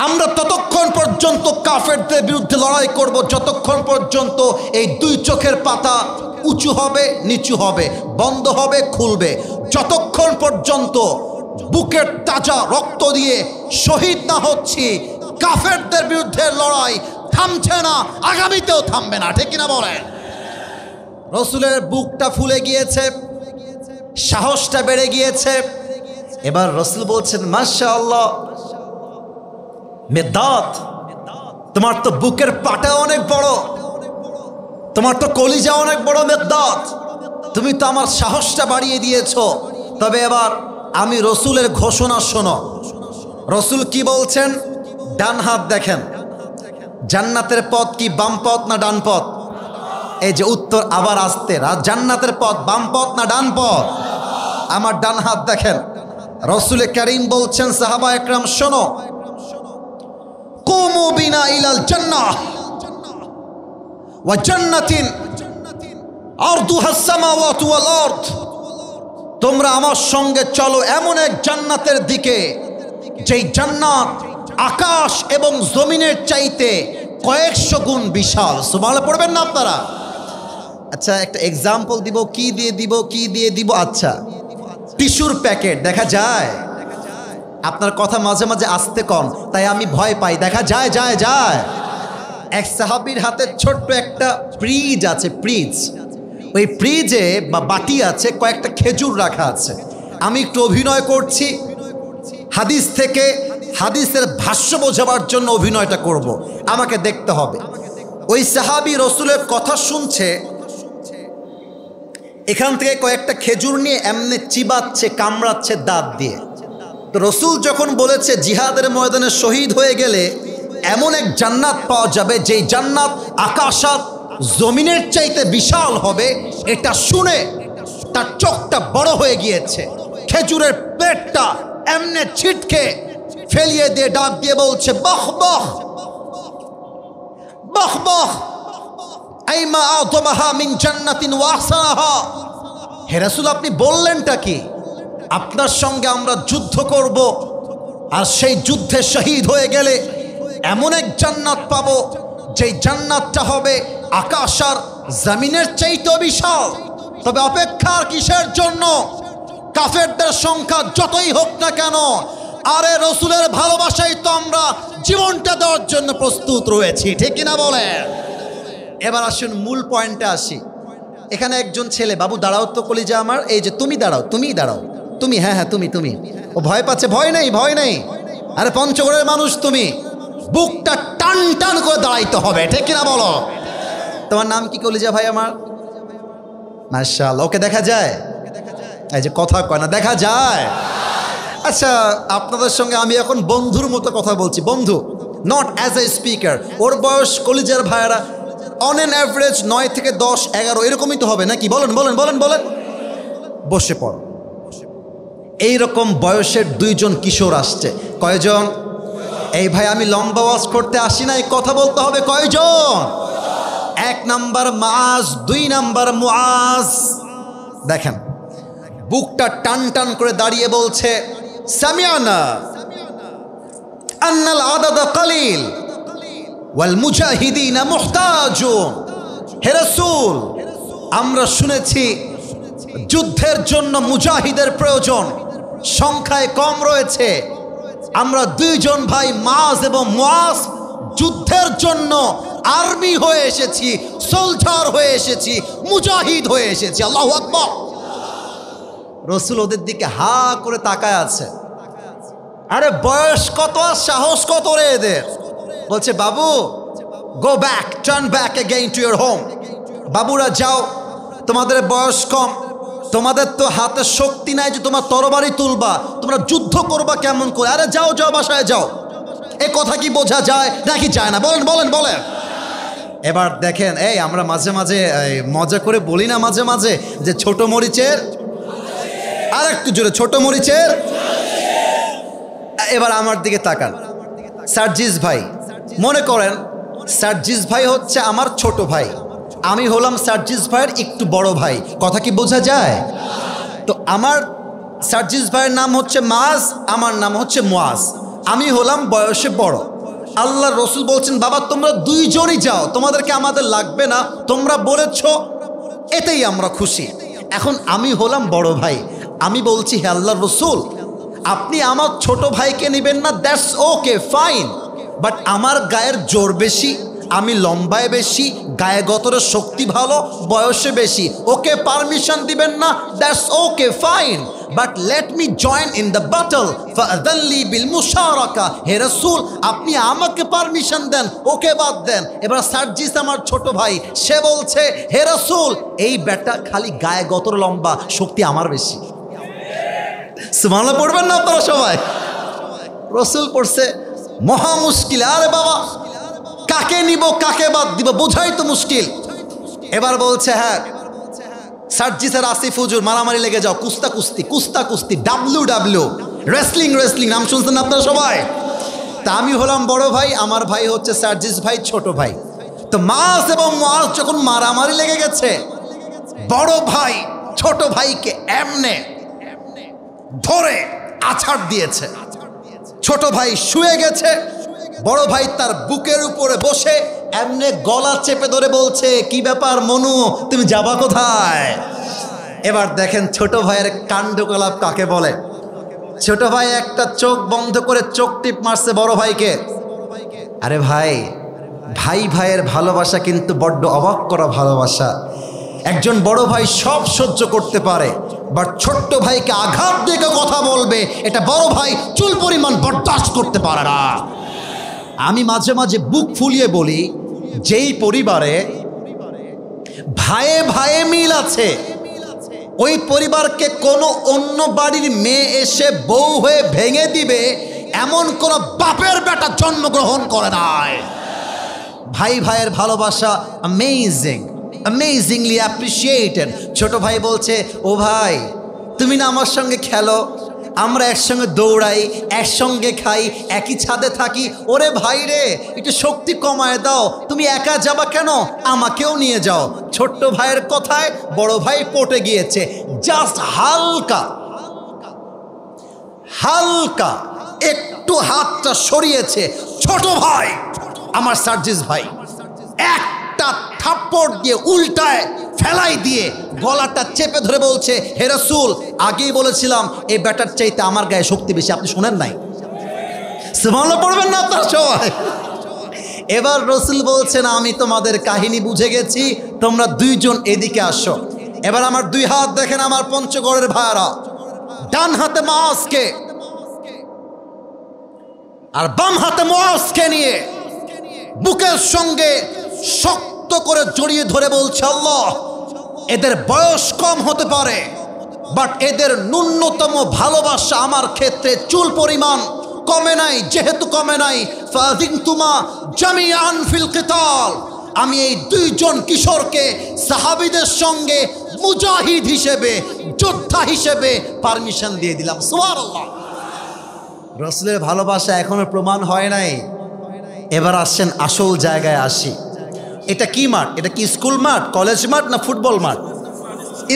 আমরা ততক্ষণ পর্যন্ত কাফেরদের বিরুদ্ধে লড়াই করব যতক্ষণ পর্যন্ত এই দুই চোখের পাতা উঁচু হবে, নিচু হবে, বন্ধ হবে, খুলবে। যতক্ষণ পর্যন্ত বুকের তাজা রক্ত দিয়ে শহীদ না হচ্ছি, কাফেরদের বিরুদ্ধে লড়াই থামছে না, আগামীতেও থামবে না। ঠিক কিনা বলেন? রসুলের বুকটা ফুলে গিয়েছে, সাহসটা বেড়ে গিয়েছে। এবার রসুল বলছেন, মাশাআল্লাহ মেদাত, তোমার তো বুকের পাটা অনেক বড়, তোমার তো কলিজা অনেক বড় মেদাত, তুমি তো আমার সাহসটা বাড়িয়ে দিয়েছো। তবে এবার আমি রসুলের ঘোষণা শোনো। রসুল কি বলছেন? ডান হাত দেখেন, জান্নাতের পথ কি বাম পথ না ডান পথ? এই যে উত্তর আবার আসতে, জান্নাতের পথ বাম পথ না ডান পথ? আমার ডান হাত দেখেন। রসুলে কারীম বলছেন, সাহাবা একরাম শোনো, কুমু বিনা ইলাল জান্নাহ ওয়া জান্নাতিন আরদুহাস সামাওয়াতু ওয়াল আরদ। তোমরা আমার সঙ্গে চলো এমন এক জান্নাতের দিকে, যেই জান্নাত আকাশ এবং জমিনের চাইতে কয়েকশো গুণ বিশাল। সুবহানাল্লাহ পড়বেন না আপনারা? আচ্ছা একটা এক্সাম্পল দিব। কি দিয়ে দিব? আচ্ছা, টিস্যুর প্যাকেট দেখা যায়? আপনার কথা মাঝে মাঝে আসতে কম, তাই আমি ভয় পাই। দেখা যায়? এক সাহাবীর হাতে ছোট্ট একটা ফ্রিজ আছে, ফ্রিজ। ওই ফ্রিজে বা বাটি আছে, কয়েকটা খেজুর রাখা আছে। আমি একটু অভিনয় করছি, হাদিস থেকে হাদিসের ভাষ্য বোঝাবার জন্য অভিনয়টা করব, আমাকে দেখতে হবে। ওই সাহাবী রসুলের কথা শুনছে, এখান থেকে কয়েকটা খেজুর নিয়ে এমনি চিবাচ্ছে, কামড়াচ্ছে দাঁত দিয়ে। তো রসুল যখন বলেছে জিহাদের ময়দানে শহীদ হয়ে গেলে এমন এক জান্নাত পাওয়া যাবে যেই জান্নাত আকাশ আর জমিনের চাইতে বিশাল হবে, এটা শুনে তার চোখটা বড় হয়ে গিয়েছে। খেজুরের পেটটা এমনি ছিটকে ফেলিয়ে দিয়ে ডাক দিয়ে বলছে, বাহ বাহ বাহ বাহ, আইমা আযমাহা মিন জান্নাতিন ওয়া আহসানাহা। হে রাসূল, আপনি বললেনটা কি? আপনার সঙ্গে আমরা যুদ্ধ করব, আর সেই যুদ্ধে শহীদ হয়ে গেলে এমন এক জান্নাত পাবো যেই জান্নাতটা হবে আকাশ আর জমিনের চাইতেও বিশাল। তবে অপেক্ষা কিসের জন্য? কাফেরদের সংখ্যা যতই হোক না কেন, আরে রসুলের ভালোবাসাই তো আমরা জীবনটা দেওয়ার জন্য প্রস্তুত রয়েছি, ঠিক কিনা বলেন? এবার আসুন মূল পয়েন্টে আসি। এখানে একজন ছেলে, বাবু দাঁড়াও তো কলিজা আমার, এই যে তুমি দাঁড়াও, তুমিই দাঁড়াও, তুমি, হ্যাঁ হ্যাঁ তুমি তুমি। ও ভয় পাচ্ছে, ভয় নেই ভয় নেই, আরে পঞ্চগড়ের মানুষ তুমি, বুকটা টান টান করে দাঁড়াইতে হবে, ঠিক কিনা বলো? তোমার নাম কি কলিজা ভাই আমার? মাশাআল্লাহ, ওকে দেখা যায়? এই যে কথা কয় না, দেখা যায়। আচ্ছা, আপনাদের সঙ্গে আমি এখন বন্ধুর মতো কথা বলছি, বন্ধু, নট অ্যাজ এ স্পিকার। ওর বয়স কলিজার ভাইয়ারা অন অ্যান অ্যাভারেজ 9 থেকে 10, 11 এরকমই তো হবে নাকি? বলেন বলেন বলেন বলেন। বসে পড়। এইরকম বয়সের 2 জন কিশোর আসছে। কয়জন? এই ভাই, আমি লম্বা ওয়াজ করতে আসি না, এই কথা বলতে হবে। কয়জন? 1 নাম্বার মাআজ, 2 নাম্বার মুআজ। দেখেন, বুকটা টান টান করে দাঁড়িয়ে বলছে, সামিআনা আন্নাল আদাদা কালিল ওয়াল মুজাহিদিনা মুহতাজুন। হে রাসূল, আমরা শুনেছি যুদ্ধের জন্য মুজাহিদের প্রয়োজন, সংখ্যায় কম রয়েছে। আমরা 2 জন ভাই মাআজ এবং মুআজ যুদ্ধের জন্য আর্মি হয়ে এসেছি, সোলজার হয়ে এসেছি, মুজাহিদ হয়ে এসেছি। আল্লাহু আকবার। রসুল ওদের দিকে হা করে তাকায় আছে। আরে বয়স কত আর সাহস কত রে এদের? বলছে, বাবু go back, turn back again to your home. বাবুরা যাও, তোমাদের বয়স কম, তোমাদের তো হাতে শক্তি নাই যে তোমার তরবারি তুলবা, তোমরা যুদ্ধ করবা কেমন করে? আরে যাও যাও, বাসায় যাও। এ কথা কি বোঝা যায় নাকি যায় না? বলেন বলেন বলেন। এবার দেখেন, এই আমরা মাঝে মাঝে মজা করে বলি না মাঝে মাঝে যে ছোট মরিচের, আর একটু জোরে, ছোট মরিচের। এবার আমার দিকে তাকান, সার্জিস ভাই, মনে করেন সার্জিস ভাই হচ্ছে আমার ছোট ভাই, আমি হলাম সার্জিস ভাইয়ের একটু বড় ভাই। কথা কি বোঝা যায়? তো আমার সার্জিস ভাইয়ের নাম হচ্ছে মাআজ, আমার নাম হচ্ছে মুআজ। আমি হলাম বয়সে বড়। আল্লাহর রসুল বলছেন, বাবা তোমরা 2 জনই যাও, তোমাদেরকে আমাদের লাগবে না, তোমরা বলেছ, এতেই আমরা খুশি। এখন আমি হলাম বড় ভাই, আমি বলছি, হে আল্লাহর রসুল, আপনি আমার ছোট ভাইকে নেবেন না, দ্যাটস ওকে ফাইন, বাট আমার গায়ের জোর বেশি, আমি লম্বায় বেশি, গায়ে গতরে শক্তি ভালো, বয়সে বেশি, ওকে পারমিশন দিবেন না, that's okay fine, but let me join in the battle ফাআযানলি বিল মুশারাকা। হে রাসূল, আপনি আমাকে পারমিশন দেন, ওকে বাদ দেন। এবার সার্জিস আমার ছোট ভাই, সে বলছে, হে রাসূল, এই বেটা খালি গায়ে গতরে লম্বা, শক্তি আমার বেশি। সুবহানাল্লাহ পড়বেন না আপনারা সবাই? রসুল পড়ছে, মহা মুশকিল। আরে বাবা, কাকে নিব কাকে বাদ দিব বোঝাই তো মুশকিল। এবার বলছে, হ্যাঁ সার্জিসের আসিফ হুজুর, মারামারি লেগে যাও, কুস্তা কুস্তি, কুস্তা কুস্তি, ডাব্লিউ, রেসলিং রেসলিং, নাম শুনছেন আপনারা সবাই? তা আমি হলাম বড় ভাই, আমার ভাই হচ্ছে সার্জিস ভাই ছোট ভাই। তো মাআজ এবং মুআজ যখন মারামারি লেগে গেছে, বড় ভাই ছোট ভাইকে এমনে ধরে আছাড় দিয়েছে। ছোট ভাই শুয়ে গেছে, বড় ভাই তার বুকের উপরে বসে এমনে গলা চেপে ধরে বলছে, কি ব্যাপার মনু, তুমি যাবা কোথায়? এবার দেখেন ছোট ভাইয়ের কাণ্ডকলাপ কাকে বলে। ছোট ভাই একটা চোখ বন্ধ করে চোখ টিপ মারছে বড় ভাইকে। আরে ভাই, ভাই ভাইয়ের ভালোবাসা কিন্তু বড্ড অবাক করা ভালোবাসা। একজন বড় ভাই সব সহ্য করতে পারে, বাট ছোট্ট ভাইকে আঘাত দিয়ে কথা বলবে, এটা বড় ভাই চুল পরিমাণ বরদাস্ত করতে পারে না। আমি মাঝে মাঝে বুক ফুলিয়ে বলি, যেই পরিবারে ভাইয়ে ভাইয়ে মিল আছে, ওই পরিবারকে কোনো অন্য বাড়ির মেয়ে এসে বউ হয়ে ভেঙে দিবে এমন কোন বাপের বেটা জন্মগ্রহণ করে নাই। ভাই ভাইয়ের ভালোবাসা অ্যামেজিং, অ্যামেজিংলি অ্যাপ্রিসিয়েটেড। ছোট ভাই বলছে, ও ভাই তুমি না আমার সঙ্গে খেলো, আমরা একসঙ্গে দৌড়াই, একসঙ্গে খাই, একই ছাদে থাকি। ওরে ভাই রে, একটু শক্তি কমায় দাও, তুমি একা যাবা কেন, আমাকেও নিয়ে যাও। ছোট্ট ভাইয়ের কথায় বড় ভাই পটে গিয়েছে। জাস্ট হালকা হালকা একটু হাতটা সরিয়েছে ছোট ভাই আমার সার্জিস ভাই, একটা থাপ্পড় দিয়ে উল্টায় ফেলাই দিয়ে গলাটা চেপে ধরে বলছে, হে রাসূল, আগেই বলেছিলাম এই ব্যাটার চাইতে আমার গায়ে শক্তি বেশি, আপনি শোনেন নাই? সুবহানাল্লাহ পড়বেন না আপনারা সবাই? এবার রাসূল বলছেন, আমি তোমাদের কাহিনী বুঝে গেছি, তোমরা দুইজন এদিকে আসো। এবার আমার দুই হাত দেখেন আমার পঞ্চগড়ের ভাইরা, ডান হাতে মাসকে আর বাম হাতে মুআজকে নিয়ে বুকের সঙ্গে শক্ত করে জড়িয়ে ধরে বলছে, আল্লাহ, এদের বয়স কম হতে পারে, বাট এদের ন্যূনতম ভালোবাসা আমার ক্ষেত্রে চুল পরিমাণ কমে নাই। যেহেতু কমে নাই, ফাযিনতুমা জামিআন ফিল কিতাল, আমি এই দুইজন কিশোরকে সাহাবীদের সঙ্গে মুজাহিদ হিসেবে, যোদ্ধা হিসেবে পারমিশন দিয়ে দিলাম। সুবহানাল্লাহ। রাসূলের ভালোবাসা এখনো প্রমাণ হয় নাই। এবার আসছেন আসল জায়গায় আসি। এটা কি মাঠ? এটা কি স্কুল মাঠ, কলেজ মাঠ, না ফুটবল মাঠ?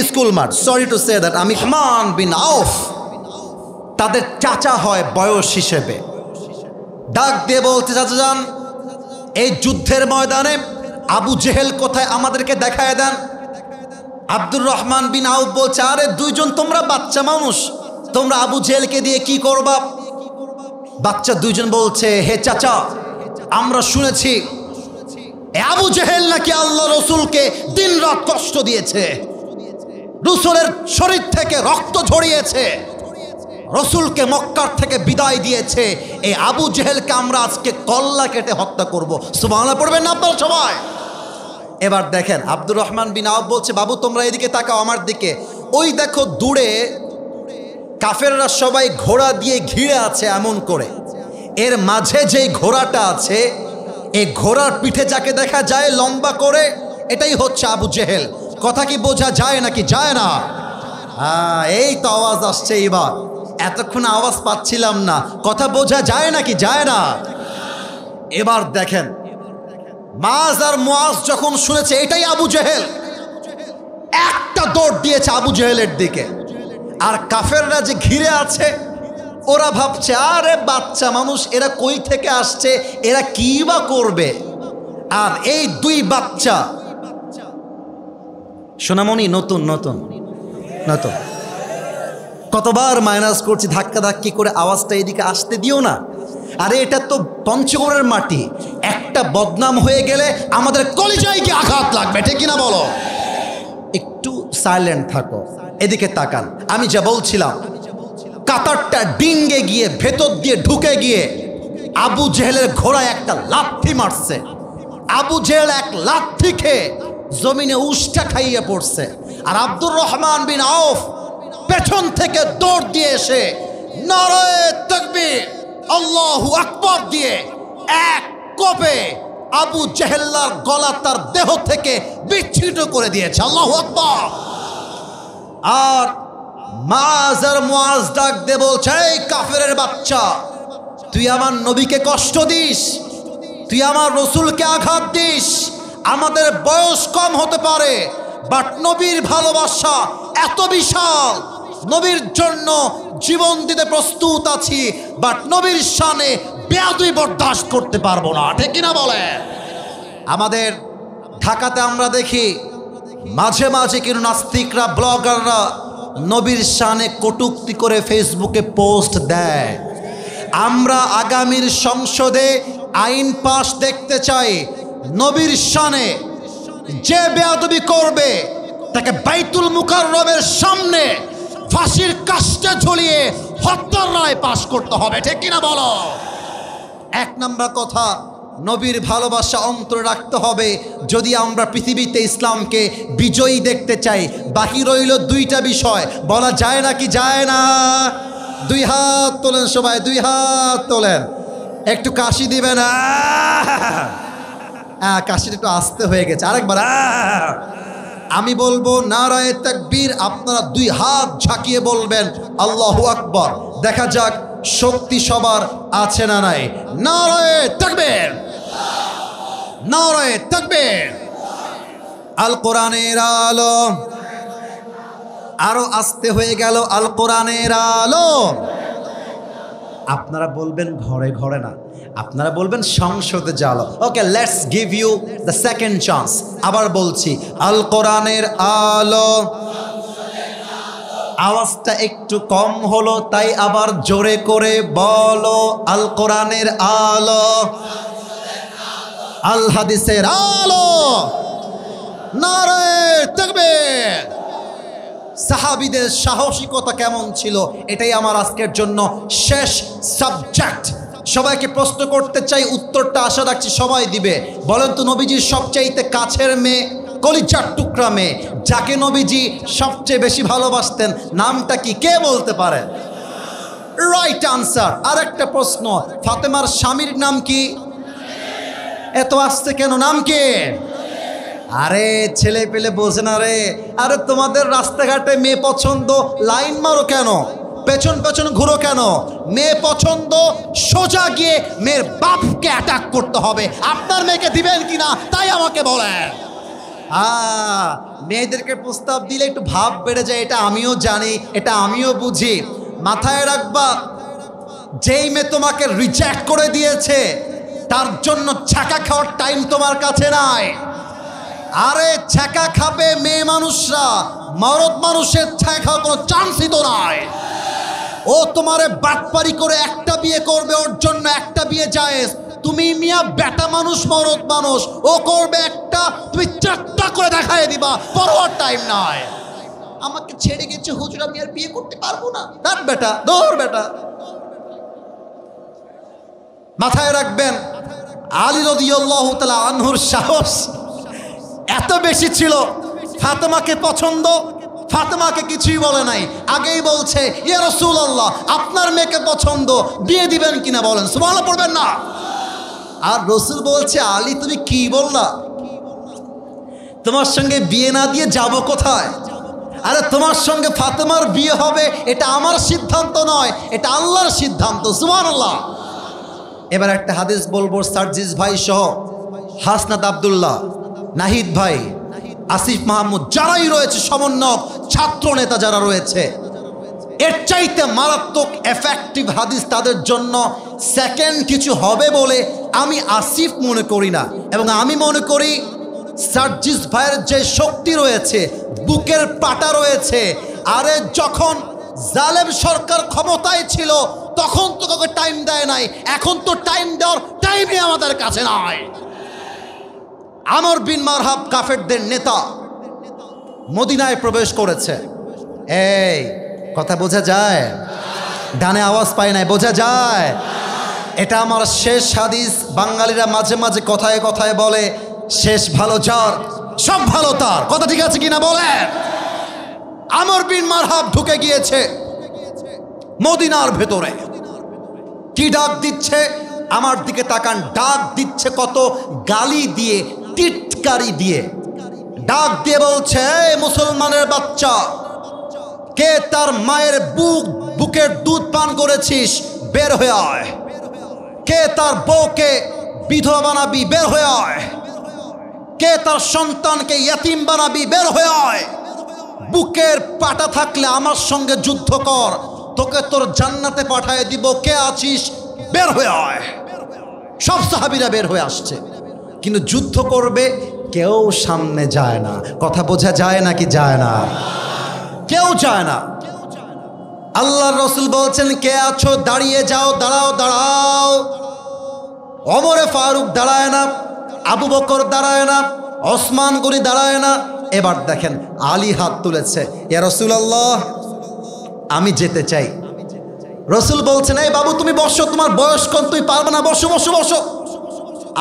স্কুল মাঠ। সরি টু সে দ্যাট আমি রহমান বিন আউফ তাদের চাচা হয় বয়স হিসেবে। ডাক দিয়ে বলতে, চাচা যান, এই যুদ্ধের ময়দানে আবু জেহেল কোথায় আমাদেরকে দেখায় দেন। আব্দুর রহমান বিন আউফ বলছে, আরে দুইজন তোমরা বাচ্চা মানুষ, তোমরা আবু জেহেলকে দিয়ে কি করবা? বাচ্চা দুইজন বলছে, হে চাচা, আমরা শুনেছি আবু জেহেল নাকি আল্লাহ রসুলকে দিন রাত কষ্ট দিয়েছে, রসুলের শরীর থেকে রক্ত ঝরিয়েছে, রসুলকে মক্কার থেকে বিদায় দিয়েছে। এই আবু জেহেলকে আমরা আজকে কল্লা কেটে হত্যা করব। সুবহানাল্লাহ পড়বেন না আপনারা সবাই? এবার দেখেন আব্দুর রহমান বিন আউফ বলছে, বাবু তোমরা এদিকে তাকাও আমার দিকে। ওই দেখো দূরে কাফেররা সবাই ঘোড়া দিয়ে ঘিরে আছে এমন করে, এর মাঝে যেই ঘোড়াটা আছে, এই ঘোড়ার পিঠে যাকে দেখা যায় লম্বা করে, এটাই হচ্ছে আবু জেহেল। কথা কি বোঝা যায় নাকি যায় না? হ্যাঁ, এই তো আওয়াজ আসছে এবার, এতক্ষণ আওয়াজ পাচ্ছিলাম না। কথা বোঝা যায় নাকি যায় না? এবার দেখেন মাজ আর মুআজ যখন শুনেছে এটাই আবু জেহেল, একটা দৌড় দিয়েছে আবু জেহেলের দিকে। আর কাফেররা যে ঘিরে আছে ওরা ভাবছে, আরে বাচ্চা মানুষ, এরা কই থেকে আসছে, এরা কি বা করবে। আর এই দুই বাচ্চা, সোনামণি নতুন নতুন নতুন, কতবার মাইনাস করছি, ধাক্কা ধাক্কি করে আওয়াজটা এদিকে আসতে দিও না। আরে এটা তো পঞ্চগড়ের মাটি, একটা বদনাম হয়ে গেলে আমাদের কলিজায় কি আঘাত লাগবে, ঠিক কিনা বলো? একটু সাইলেন্ট থাকো, এদিকে তাকান। আমি যা বলছিলাম, কাতারটা ডিঙ্গে গিয়ে ভেতর দিয়ে ঢুকে গিয়ে আবু জেহেলের ঘোড়ায় একটা লাথি মারছে। আবু জেহেল এক লাথি খেয়ে জমিনে উষ্টা খাইয়ে পড়ছে। আর আব্দুর রহমান বিন আউফ পেছন থেকে দৌড় দিয়ে এসে নারায়ে তাকবীর, আল্লাহু আকবার দিয়ে এক কোপে আবু জেহেল্লার গলা তার দেহ থেকে বিচ্ছিন্ন করে দিয়েছে। আল্লাহু আকবার। আর মাজ আর মুআজ ডাক দে বলছে, এই কাফেরের বাচ্চা, তুই আমার নবীকে কষ্ট দিস, তুই আমার রসুলকে আঘাত দিস। আমাদের বয়স কম হতে পারে, বাট নবীর ভালোবাসা এত বিশাল, নবীর জন্য জীবন দিতে প্রস্তুত আছি, বাট নবীর শানে বেয়াদবি বরদাস্ত করতে পারবো না, ঠিক কিনা বলে? আমাদের ঢাকাতে আমরা দেখি মাঝে মাঝে কিন্তু নাস্তিকরা, ব্লগাররা নবীর শানে কটূক্তি করে ফেসবুকে পোস্ট দেয়। আমরা আগামীর সংসদে আইন পাশ দেখতে চাই, নবীর শানে যে বেয়াদবি করবে তাকে বাইতুল মুকাররমের সামনে ফাঁসির কাস্টে ঝুলিয়ে হত্যার রায় পাশ করতে হবে, ঠিক কিনা বলো? এক নাম্বার কথা, নবীর ভালোবাসা অন্তরে রাখতে হবে যদি আমরা পৃথিবীতে ইসলামকে বিজয়ী দেখতে চাই। বাকি রইল দুইটা বিষয়, বলা যায় নাকি যায় না? দুই হাত তোলেন সবাই, দুই হাত তোলেন, একটু কাশি দিবেন। কাশিটা একটু আস্তে হয়ে গেছে, আরেকবার। আমি বলবো নারায়ে তাকবীর, আপনারা দুই হাত ঝাঁকিয়ে বলবেন আল্লাহু আকবার। দেখা যাক শক্তি সবার আছে না নাই। নারায়ে তাকবীর, নারায়ে তাকবীর। আল কোরআনের আলো, আরো আস্তে হয়ে গেল, আল কোরআনের আলো। আপনারা বলবেন ঘরে ঘরে না, আপনারা বলবেন সংসদে জালো। Okay, let's give you the second chance. আবার বলছি, আল কোরআনের আলো। আওয়াজটা একটু কম হলো, তাই আবার জোরে করে বলো, আল কোরআনের আলো, আল হাদিসের আলো। নারায়ে তাকবীর। সাহাবীদের সাহসিকতা কেমন ছিল, এটাই আমার আজকের জন্য শেষ সাবজেক্ট। সবাইকে প্রশ্ন করতে চাই, উত্তরটা আশা রাখছি সবাই দিবে। বলেন তো, নবীজির সবচাইতে কাছের মেয়ে, কলিজার টুকরা মেয়ে, যাকে নবীজি সবচেয়ে বেশি ভালোবাসতেন, নামটা কি? কে বলতে পারে? Right answer. আর একটা প্রশ্ন, ফাতেমার স্বামীর নাম কি? এত আসছে কেন? নাম কি? আরে ছেলে পেলে বোঝে না রে। আরে তোমাদের রাস্তাঘাটে মেয়ে পছন্দ, লাইন মারো কেন? পেছন পেছন ঘুরো কেন? মেয়ে পছন্দ, সোজা গিয়ে মেয়ের বাপকে অ্যাটাক করতে হবে। আপনার মেয়েকে দিবেন কিনা তাই আমাকে বলেন। মেয়েদেরকে প্রস্তাব দিলে একটু ভাব বেড়ে যায়, এটা আমিও জানি, এটা আমিও বুঝি। মাথায় রাখবা, যেই মেয়ে তোমাকে রিজেক্ট করে দিয়েছে তার জন্য ছ্যাঁকা খাওয়ার টাইম তোমার কাছে নাই। আরে ছ্যাঁকা খাবে মেয়ে মানুষরা, মরদ মানুষের ছ্যাঁকা খাওয়ার কোনো চান্সই তো নাই। ও তোমারে বাটপারি করে একটা বিয়ে করবে, ওর জন্য একটা বিয়ে জায়েজ। তুমি মিয়া বেটা মানুষ, মরদ মানুষ, ও করবে একটা, তুমি চারটা করে দেখায় দিবা, পরোয়ার টাইম নাই। আমাকে ছেড়ে গেছে হুজুর, আমি আর বিয়ে করতে পারবো না। তার বেটা, দৌড় বেটা। মাথায় রাখবেন, আলী রাদিয়াল্লাহু তাআলা আনহুর সাহস এত বেশি ছিল, ফাতেমাকে পছন্দ, ফাতেমাকে কিছুই বলে নাই, আগেই বলছে ইয়া রাসূলুল্লাহ আপনার মেয়েকে পছন্দ, বিয়ে দিবেন কিনা বলেন, সুবহানাল্লাহ পড়বেন না? আর রাসূল বলছে আলী তুমি কি বললা, তোমার সঙ্গে বিয়ে না দিয়ে যাব কোথায়? আরে তোমার সঙ্গে ফাতেমার বিয়ে হবে, এটা আমার সিদ্ধান্ত নয়, এটা আল্লাহর সিদ্ধান্ত, সুবহানাল্লাহ। এবার একটা হাদিস বলবো, সার্জিস ভাই সহ হাসনাত আব্দুল্লাহ, নাহিদ ভাই, আসিফ মাহমুদ, যারাই রয়েছে সমন্বয়ক, ছাত্র নেতা যারা রয়েছে, এর চাইতে মারাত্মক এফেক্টিভ হাদিস তাদের জন্য সেকেন্ড কিছু হবে বলে আমি আসিফ মনে করি না। এবং আমি মনে করি সার্জিস ভাইয়ের যে শক্তি রয়েছে, বুকের পাটা রয়েছে, আরে যখন জালেম সরকার ক্ষমতায় ছিল তখন তো কাউকে টাইম দেয় নাই, এখন তো টাইম দেওয়ার টাইমই আমাদের কাছে নাই। আমর বিন মারহাব কাফেরদের নেতা মদিনায় প্রবেশ করেছে। এই কথা বোঝা যায়? ডানে আওয়াজ পায় নাই, বোঝা যায়? এটা আমার শেষ হাদিস। বাঙালিরা মাঝে মাঝে কথায় কথায় বলে শেষ ভালো যার সব ভালো তার, কথা ঠিক আছে কিনা বলে? আমর বিন মারহাব ঢুকে গিয়েছে মদিনার ভেতরে। কি ডাক দিচ্ছে? আমার দিকে তাকান, ডাক দিচ্ছে কত গালি দিয়ে, টিটকারি দিয়ে ডাক দিয়ে বলছে, মুসলমানের বাচ্চা, কে তার মায়ের বুকের দুধ পান করেছিস, বের হয়ে আয়। কে তার বউকে বিধবা বানাবি, বের হয়ে আয়। কে তার সন্তানকে ইয়াতিম বানাবি, বের হয়ে আয়। বুকের পাটা থাকলে আমার সঙ্গে যুদ্ধ কর, তোকে তোর জান্নাতে পাঠিয়ে দিব। কে আছিস, বের হয়ে আয়। সব সাহাবীরা বের হয়ে আসছে, কিন্তু যুদ্ধ করবে কেউ সামনে যায় না। কথা বোঝা যায় নাকি যায় না? কেউ যায় না। আল্লাহর রাসূল বলছেন, কে আছো দাঁড়িয়ে যাও, দাঁড়াও দাঁড়াও। ওমরে ফারুক দাঁড়ায় না, আবু বকর দাঁড়ায় না, ওসমান গনি দাঁড়ায় না। এবার দেখেন আলী হাত তুলেছে, ইয়া রাসূলুল্লাহ আমি যেতে চাই। রাসূল বলছেন, এই বাবু তুমি বসো, তোমার বয়স কম, তুমি পারবে না, বসো বসো বসো।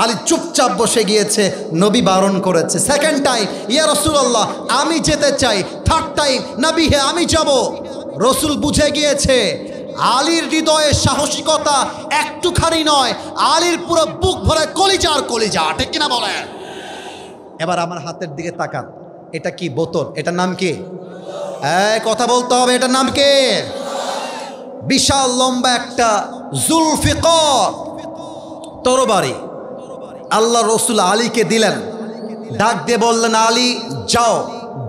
আলী চুপচাপ বসে গিয়েছে, নবী বারণ করেছে। সেকেন্ড টাইম, ইয়া রাসূলুল্লাহ আমি যেতে চাই। থার্ড টাইম, নবী হে আমি যাব। রসুল বুঝে গিয়েছে আলীর হৃদয়ে সাহসিকতা একটুখানি নয়, আলীর পুরো বুক ভরে কলিজার কলিজা, ঠিক কিনা বলেন? এবার আমার হাতের দিকে তাকান, এটা কি বোতল? এটার নাম কি? কথা বলতে হবে, এটার নাম কি? বিশাল লম্বা একটা জুলফিকার তরবারি আল্লাহ রসুল আলীকে দিলেন। ডাক দিয়ে বললেন, আলী যাও,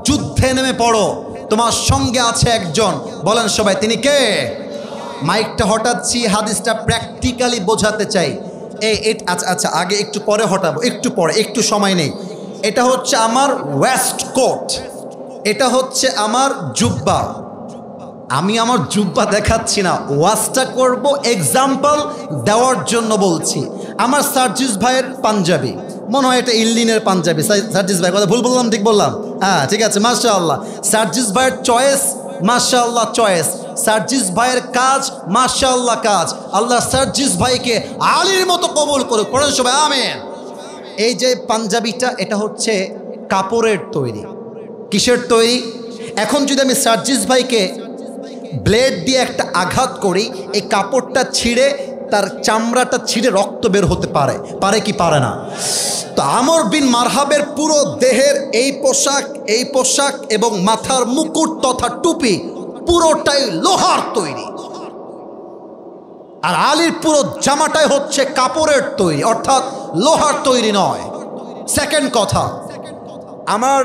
যুদ্ধে নেমে পড়ো, তোমার সঙ্গে আছে একজন। বলেন সবাই, তিনি কে? মাইকটা হঠাৎছি, হাদিসটা প্র্যাকটিক্যালি বোঝাতে চাই। আচ্ছা আগে একটু পরে হটাবো, একটু পরে, একটু সময় নেই। এটা হচ্ছে আমার ওয়েস্ট কোট, এটা হচ্ছে আমার জুব্বা। আমি আমার জুব্বা দেখাচ্ছি না, ওয়াজটা করব এক্সাম্পল দেওয়ার জন্য বলছি। আমার সার্জিস ভাইয়ের পাঞ্জাবি, মনে হয় এটা ইল্লিনের পাঞ্জাবি। সার্জিস ভাই কথা ভুল বললাম, ঠিক বললাম? হ্যাঁ ঠিক আছে, মাশাআল্লাহ। সার্জিস ভাইয়ের চয়েস, মাশাআল্লাহ চয়েস। সার্জিস ভাইয়ের কাজ, মাশাআল্লাহ কাজ। আল্লাহ সার্জিস ভাইকে আলীর মতো কবুল করুক, পড়েন সবাই আমিন। এই যে পাঞ্জাবিটা, এটা হচ্ছে কাপড়ের তৈরি। কিসের তৈরি? এখন যদি আমি সার্জিস ভাইকে ব্লেড দিয়ে একটা আঘাত করি, এই কাপড়টা ছিঁড়ে, তার চামড়াটা ছিঁড়ে রক্ত বের হতে পারে, পারে কি পারে না? তো আমর বিন মারহাবের পুরো দেহের এই পোশাক এবং মাথার মুকুট তথা টুপি পুরোটাই লোহার তৈরি, আর আলীর পুরো জামাটাই হচ্ছে কাপড়ের তৈরি, অর্থাৎ লোহার তৈরি নয়। সেকেন্ড কথা, আমার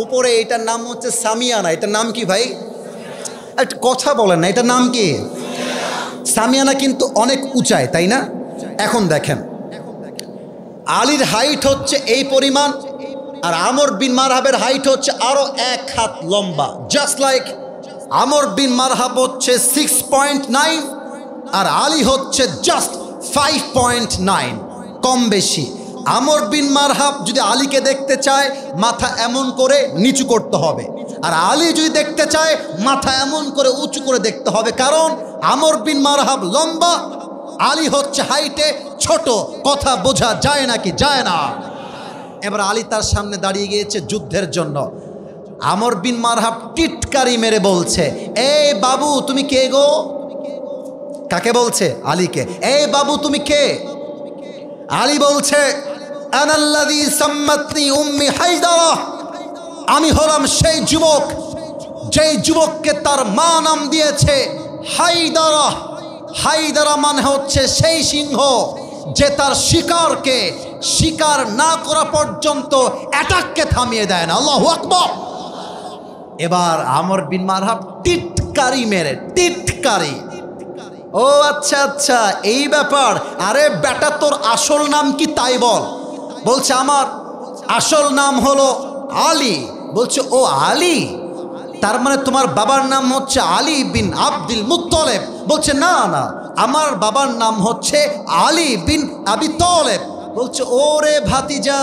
উপরে এটার নাম হচ্ছে সামিয়ানা। এটার নাম কি ভাই? একটা কথা বলেন না, এটার নাম কি? সামিয়ানা কিন্তু অনেক উঁচায়, তাই না? এখন দেখেন, আলীর হাইট হচ্ছে এই পরিমাণ, আর আমর বিন মারহাবের হাইট হচ্ছে আরো 1 হাত লম্বা। জাস্ট লাইক আমর বিন মারহাব হচ্ছে 6.9 আর আলী হচ্ছে জাস্ট 5.9, কম বেশি। আমর বিন মারহাব যদি আলীকে দেখতে চায়, মাথা এমন করে নিচু করতে হবে, আর আলী যদি দেখতে চায়, মাথা এমন করে উঁচু করে দেখতে হবে। কারণ আমর বিন মারহাব লম্বা, আলী হচ্ছে হাইটে ছোট। কথা বোঝা যায় নাকি যায় না? এবার আলী তার সামনে দাঁড়িয়ে গিয়েছে যুদ্ধের জন্য। আমর বিন মারহাব টিটকারি মেরে বলছে, এই বাবু তুমি কে গো? কাকে বলছে? আলীকে। এই বাবু তুমি কে? আলী বলছে, আনাল্লাযী সাম্মাতনি উম্মি হায়দারা, আমি হলাম সেই যুবক যেই যুবককে তার মা নাম দিয়েছে হায়দারা। হায়দারা মানে হচ্ছে সেই সিংহ যে তার শিকারকে শিকার না করা পর্যন্ত অ্যাটাককে থামিয়ে দেয় না। আল্লাহু আকবার। এবার আমর বিন মারহাব টিটকারি মেরে, টিটকারি, ও আচ্ছা আচ্ছা এই ব্যাপার, আরে বেটা তোর আসল নাম কি তাই বল। বলছে আমার আসল নাম হলো আলী। বলছে ও আলী, তার মানে তোমার বাবার নাম হচ্ছে আলী বিন আব্দুল মুত্তালিব। বলছে না না, আমার বাবার নাম হচ্ছে আলী বিন আবি তালেব। বলছে ওরে ভাতিজা,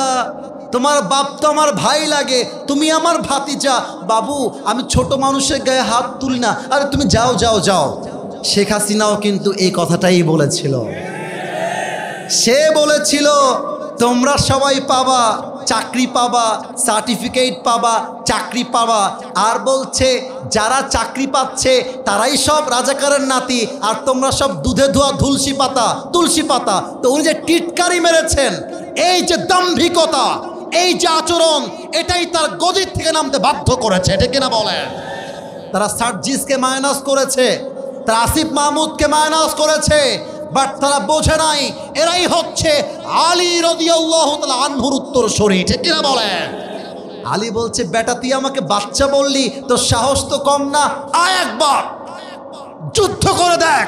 তোমার বাপ তো আমার ভাই লাগে, তুমি আমার ভাতিজা। বাবু আমি ছোট মানুষের গায়ে হাত তুলি না, আরে তুমি যাও যাও যাও। শেখ হাসিনাও কিন্তু এই কথাটাই বলেছিল। সে বলেছিল তোমরা সবাই পাবা, চাকরি পাবা, সার্টিফিকেট পাবা, চাকরি পাবা। আর বলছে যারা চাকরি পাচ্ছে তারাই সব রাজাকারের নাতি, আর তোমরা সব দুধে ধোয়া তুলসী পাতা। তো উনি যে টিটকারি মেরেছেন, এই যে দাম্ভিকতা, এই যে আচরণ, এটাই তার গদির থেকে নামতে বাধ্য করেছে, ঠিক কিনা বলেন? তারা সার্জিসকে মাইনাস করেছে, তারা আসিফ মাহমুদকে মাইনাস করেছে, বাট তারা বোঝে নাই এরাই হচ্ছে আলী রাদিয়াল্লাহু তাআলা আনহুর উত্তরসূরি, ঠিক কিনা বলেন? আলী বলছে বেটা তুই আমাকে বাচ্চা বললি, তোর সাহস তো কম না, আয় একবার যুদ্ধ করে দেখ।